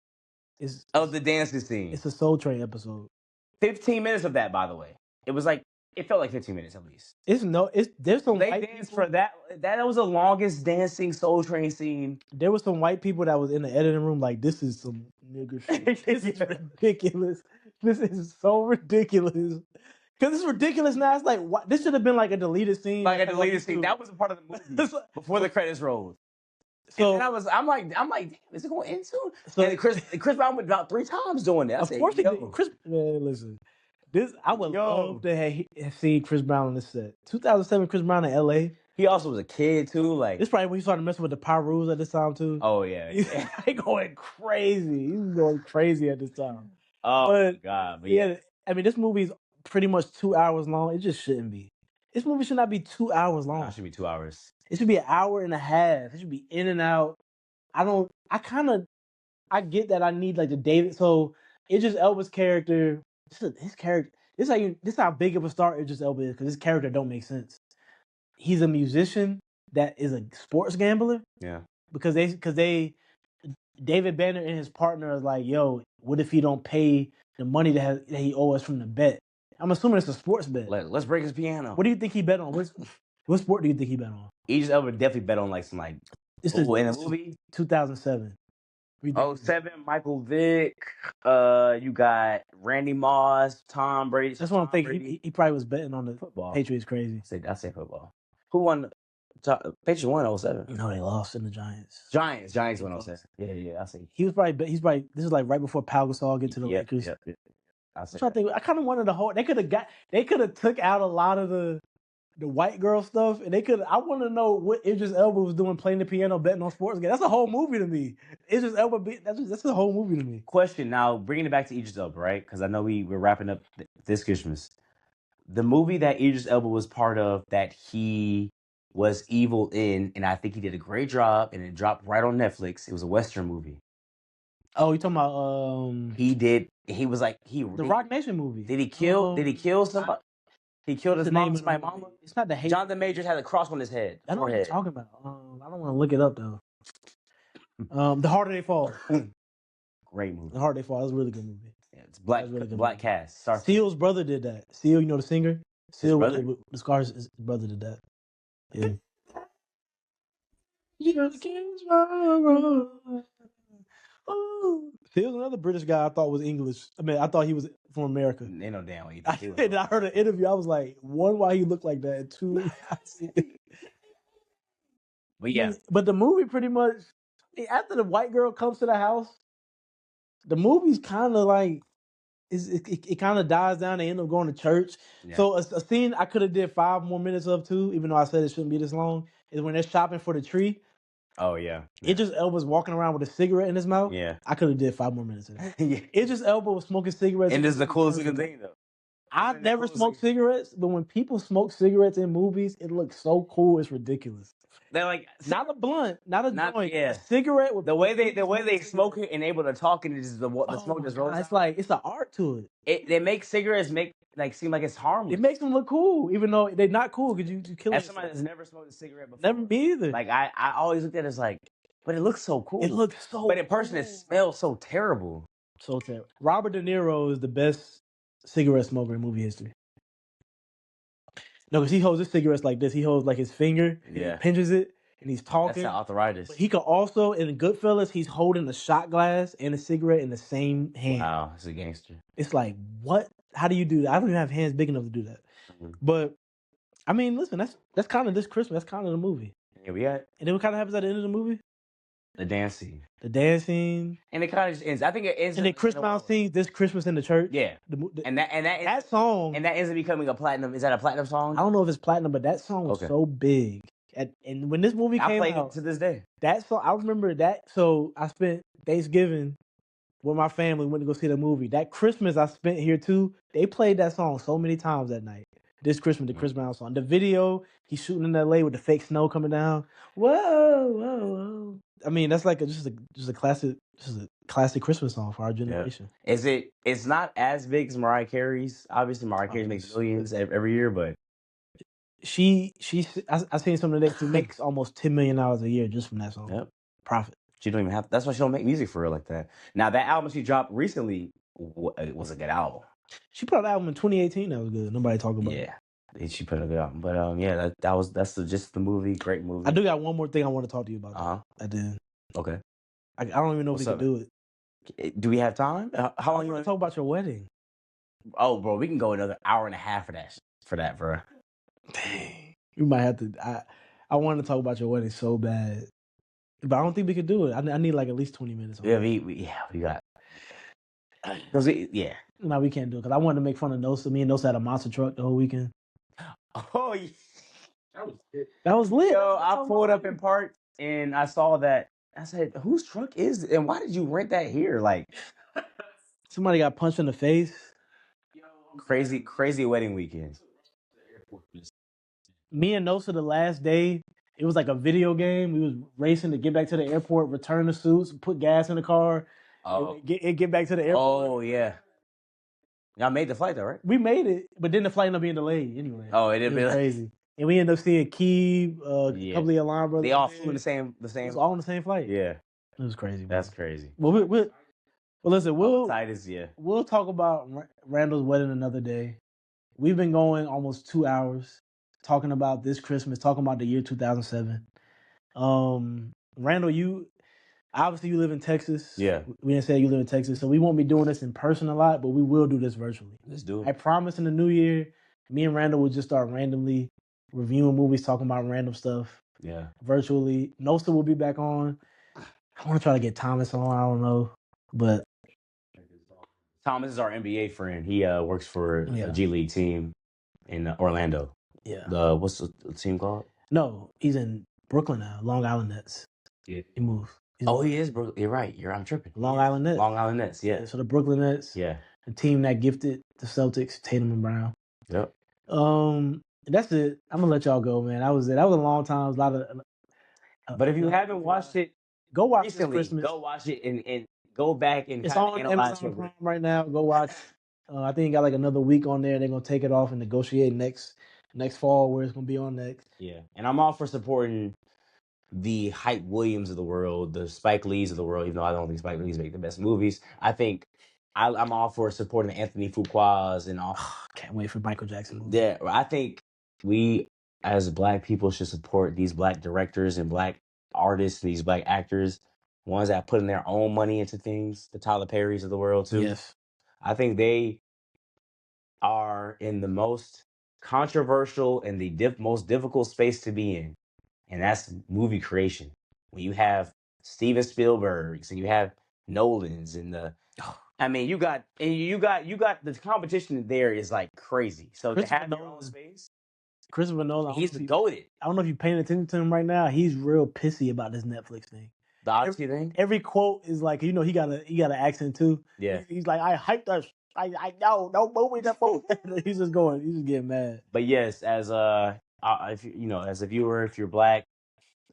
of the dancing scene. It's a Soul Train episode. 15 minutes of that, by the way. It was like it felt like 15 minutes at least. There's some they danced for that. That was the longest dancing Soul Train scene. There was some white people that was in the editing room like, this is some nigger shit. This is ridiculous. This is so ridiculous. Because it's ridiculous now. It's like, what? This should have been like a deleted scene. Like a deleted scene. That was a part of the movie before the credits rolled. So and I'm like, damn, is it going into? So and Chris Brown went about 3 times doing that. Of course he did. Man, listen. I would love to have seen Chris Brown on this set. 2007, Chris Brown in LA. He also was a kid too. Like this probably when he started messing with the Pyrus at this time too. Oh yeah, he going crazy. He's going crazy at this time. Oh my god! But yeah, I mean, this movie's pretty much 2 hours long. It just shouldn't be. This movie should not be 2 hours long. It should be 2 hours. It should be an hour and a half. It should be in and out. I get that I need like the David. So Idris Elba's character. His character. This is how big of a star Idris Elba is because his character don't make sense. He's a musician that is a sports gambler. Yeah. Because David Banner and his partner is like, yo, what if he don't pay the money that he owes us from the bet? I'm assuming it's a sports bet. Let's break his piano. What do you think he bet on? What sport do you think he bet on? Idris Elba definitely bet on like some like. In the movie 2007. 07, Michael Vick. You got Randy Moss, Tom Brady. That's what I'm thinking. He probably was betting on the Football. Patriots crazy. I say football. Who won? Patriots won 07. No, they lost in the Giants. Giants won 07. Yeah. I see. He's probably this is like right before Pau Gasol get to the Lakers. Yep. I kind of wanted the whole. They could have took out a lot of the white girl stuff, and I want to know what Idris Elba was doing playing the piano, betting on sports games. That's a whole movie to me. Idris Elba, that's a whole movie to me. Question now, bringing it back to Idris Elba, right? Because I know we're wrapping up this Christmas. The movie that Idris Elba was part of that he was evil in, and I think he did a great job, and it dropped right on Netflix. It was a Western movie. Oh, you talking about He was like the Rock Nation movie. Did he kill somebody? He killed his mom. My mama. It's not the hate. Jonathan Majors had a cross on his head. I don't know what you're talking about. I don't want to look it up though. The Harder They Fall. Great movie. The Harder They Fall. That was a really good movie. Yeah, it's black cast. Seal's brother did that. Seal, you know the singer. Seal with the scars. His brother did that. Yeah. Seal's another British guy I thought was English. I mean, I thought he was from America. They know damn what he did. I heard an interview. I was like, one, why he looked like that, and two, but yeah. But the movie pretty much after the white girl comes to the house, the movie's kind of like it kind of dies down. They end up going to church. Yeah. So a scene I could have did 5 more minutes of too, even though I said it shouldn't be this long, is when they're shopping for the tree. Oh yeah. Idris Elba's walking around with a cigarette in his mouth. Yeah. I could have did 5 more minutes of that. Yeah. Idris Elba was smoking cigarettes. And this is the coolest looking thing though. I never smoked cigarettes, but when people smoke cigarettes in movies, it looks so cool. It's ridiculous. They're like not a blunt, not a joint. Yeah. A cigarette with the way they smoke it and able to talk and just the smoke just rolls. It's like it's an art to it. They make cigarettes seem like it's harmless. It makes them look cool, even though they're not cool because you kill. As somebody that's never smoked a cigarette before, never me either. Like I always looked at it as like, but it looks so cool. It looks so. But in person, it smells so terrible. So terrible. Robert De Niro is the best cigarette smoker in movie history. No, because he holds his cigarettes like this. He holds like his finger. Yeah. He pinches it. And he's talking. That's the arthritis. But he could also, in Goodfellas, he's holding a shot glass and a cigarette in the same hand. Wow, he's a gangster. It's like, what? How do you do that? I don't even have hands big enough to do that. Mm-hmm. But, I mean, listen, that's kind of this Christmas. That's kind of the movie. Yeah, we got. And then what kind of happens at the end of the movie? The dancing. And it kind of just ends. I think it ends. And then Chris Brown sings "This Christmas in the Church." Yeah. That song. And that ends up becoming a platinum. Is that a platinum song? I don't know if it's platinum, but that song was so big. And when this movie came out, I played it to this day. That song, I remember that. So I spent Thanksgiving with my family, went to go see the movie. That Christmas I spent here too. They played that song so many times that night. This Christmas, the Chris Brown song. The video, he's shooting in LA with the fake snow coming down. Whoa. I mean, that's like just a classic Christmas song for our generation. Yeah. It's not as big as Mariah Carey's. Obviously, Mariah Carey makes millions every year, but I seen something today. She makes almost $10 million a year just from that song. Yep. Profit. She don't even have. That's why she don't make music for real like that. Now that album she dropped recently was a good album. She put out an album in 2018 that was good. Nobody talking about it. Yeah, she put a good album. But that's just the movie. Great movie. I do got one more thing I want to talk to you about. I did. Okay. I don't even know if we can do it. Do we have time? How long you want to talk about your wedding? Oh, bro, we can go another hour and a half for that, bro. Dang. We might have to. I want to talk about your wedding so bad, but I don't think we could do it. I need like at least 20 minutes. Yeah, we got. No, we can't do it because I wanted to make fun of Nosa. Me and Nosa had a monster truck the whole weekend. Oh, yeah. That was lit. Yo, I pulled up in park and I saw that. I said, "Whose truck is it? And why did you rent that here?" Like, somebody got punched in the face. Crazy wedding weekend. Me and Nosa the last day, it was like a video game. We was racing to get back to the airport, return the suits, put gas in the car, get back to the airport. Oh yeah. Y'all made the flight though, right? We made it, but then the flight ended up being delayed anyway. Oh, it was crazy. And we ended up seeing Keeb, a couple of the alarm brothers. They all flew in the same. It was all on the same flight. Yeah. It was crazy. Bro. That's crazy. Well, listen, we'll talk about Randall's wedding another day. We've been going almost 2 hours talking about this Christmas, talking about the year 2007. Randall, Obviously, you live in Texas. Yeah. We didn't say you live in Texas, so we won't be doing this in person a lot, but we will do this virtually. Let's do I it. promise in the new year, me and Randall will just start randomly reviewing movies, talking about random stuff Yeah. virtually. Nosa will be back on. I want to try to get Thomas on. I don't know, but Thomas is our NBA friend. He works for Yeah. a G League team in Orlando. yeah, What's the team called? no, he's in Brooklyn now. Long Island Nets. Yeah. He moved. Oh, he is. You're right. I'm tripping. Long Island Nets. Long Island Nets. Yeah. So the Brooklyn Nets. Yeah. The team that gifted the Celtics, Tatum and Brown. Yep. That's it. I'm gonna let y'all go, man. That was it. That was a long time. It was a lot of. But if you haven't watched it, go watch recently, this Christmas. go watch it and go back and it's kind of on analyze Amazon Prime right now. Go watch. I think it got like another week on there. They're gonna take it off and negotiate next fall where it's gonna be on next. Yeah, and I'm all for supporting the Hype Williams of the world, the Spike Lees of the world. Even though I don't think Spike Lees make the best movies, I think I'm all for supporting Anthony Fuqua's and all. Can't wait for Michael Jackson movie. Yeah, I think we as Black people should support these Black directors and Black artists, these Black actors, ones that putting their own money into things. The Tyler Perrys of the world too. Yes, I think they are in the most controversial and the most difficult space to be in, and that's movie creation. When you have Steven Spielberg's and you have Nolan's and I mean, you got the competition there is like crazy. So to have your own space, Christopher Nolan, he's goated. I don't know if you're paying attention to him right now. He's real pissy about this Netflix thing. The Odyssey thing. Every quote is like, he got an accent too. Yeah, he's like, I hyped us. I know, no movie, that movie. He's just getting mad. But yes, as if as a viewer, if you're Black,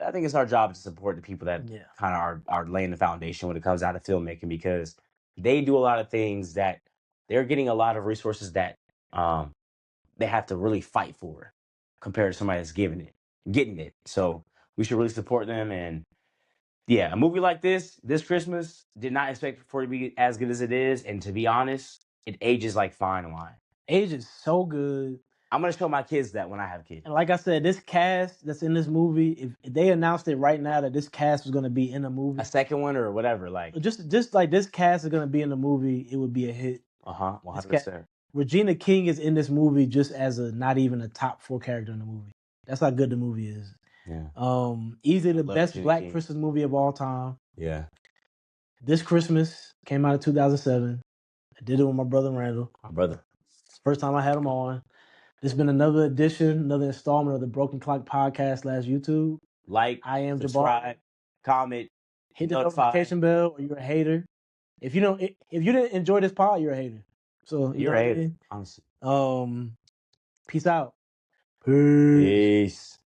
I think it's our job to support the people that kind of are laying the foundation when it comes out to filmmaking, because they do a lot of things that they're getting a lot of resources that they have to really fight for compared to somebody that's getting it. So we should really support them. And yeah, a movie like this Christmas, did not expect for it to be as good as it is. And to be honest, it ages like fine wine. Ages so good. I'm going to show my kids that when I have kids. And like I said, this cast that's in this movie, if they announced it right now that this cast was going to be in the movie, a second one or whatever, like just like this cast is going to be in the movie, it would be a hit. 100%. Regina King is in this movie just as not even a top 4 character in the movie. That's how good the movie is. Yeah. Easily the best Black Christmas movie of all time. Yeah. This Christmas came out in 2007. I did it with my brother Randall. My brother. First time I had him on. This has been another edition, another installment of the Broken Clock Podcast / YouTube. Like, I am subscribe, Jabari. comment, hit the notification bell, or you're a hater. If you didn't enjoy this pod, you're a hater. So you're a hater, honestly. Peace out. Peace.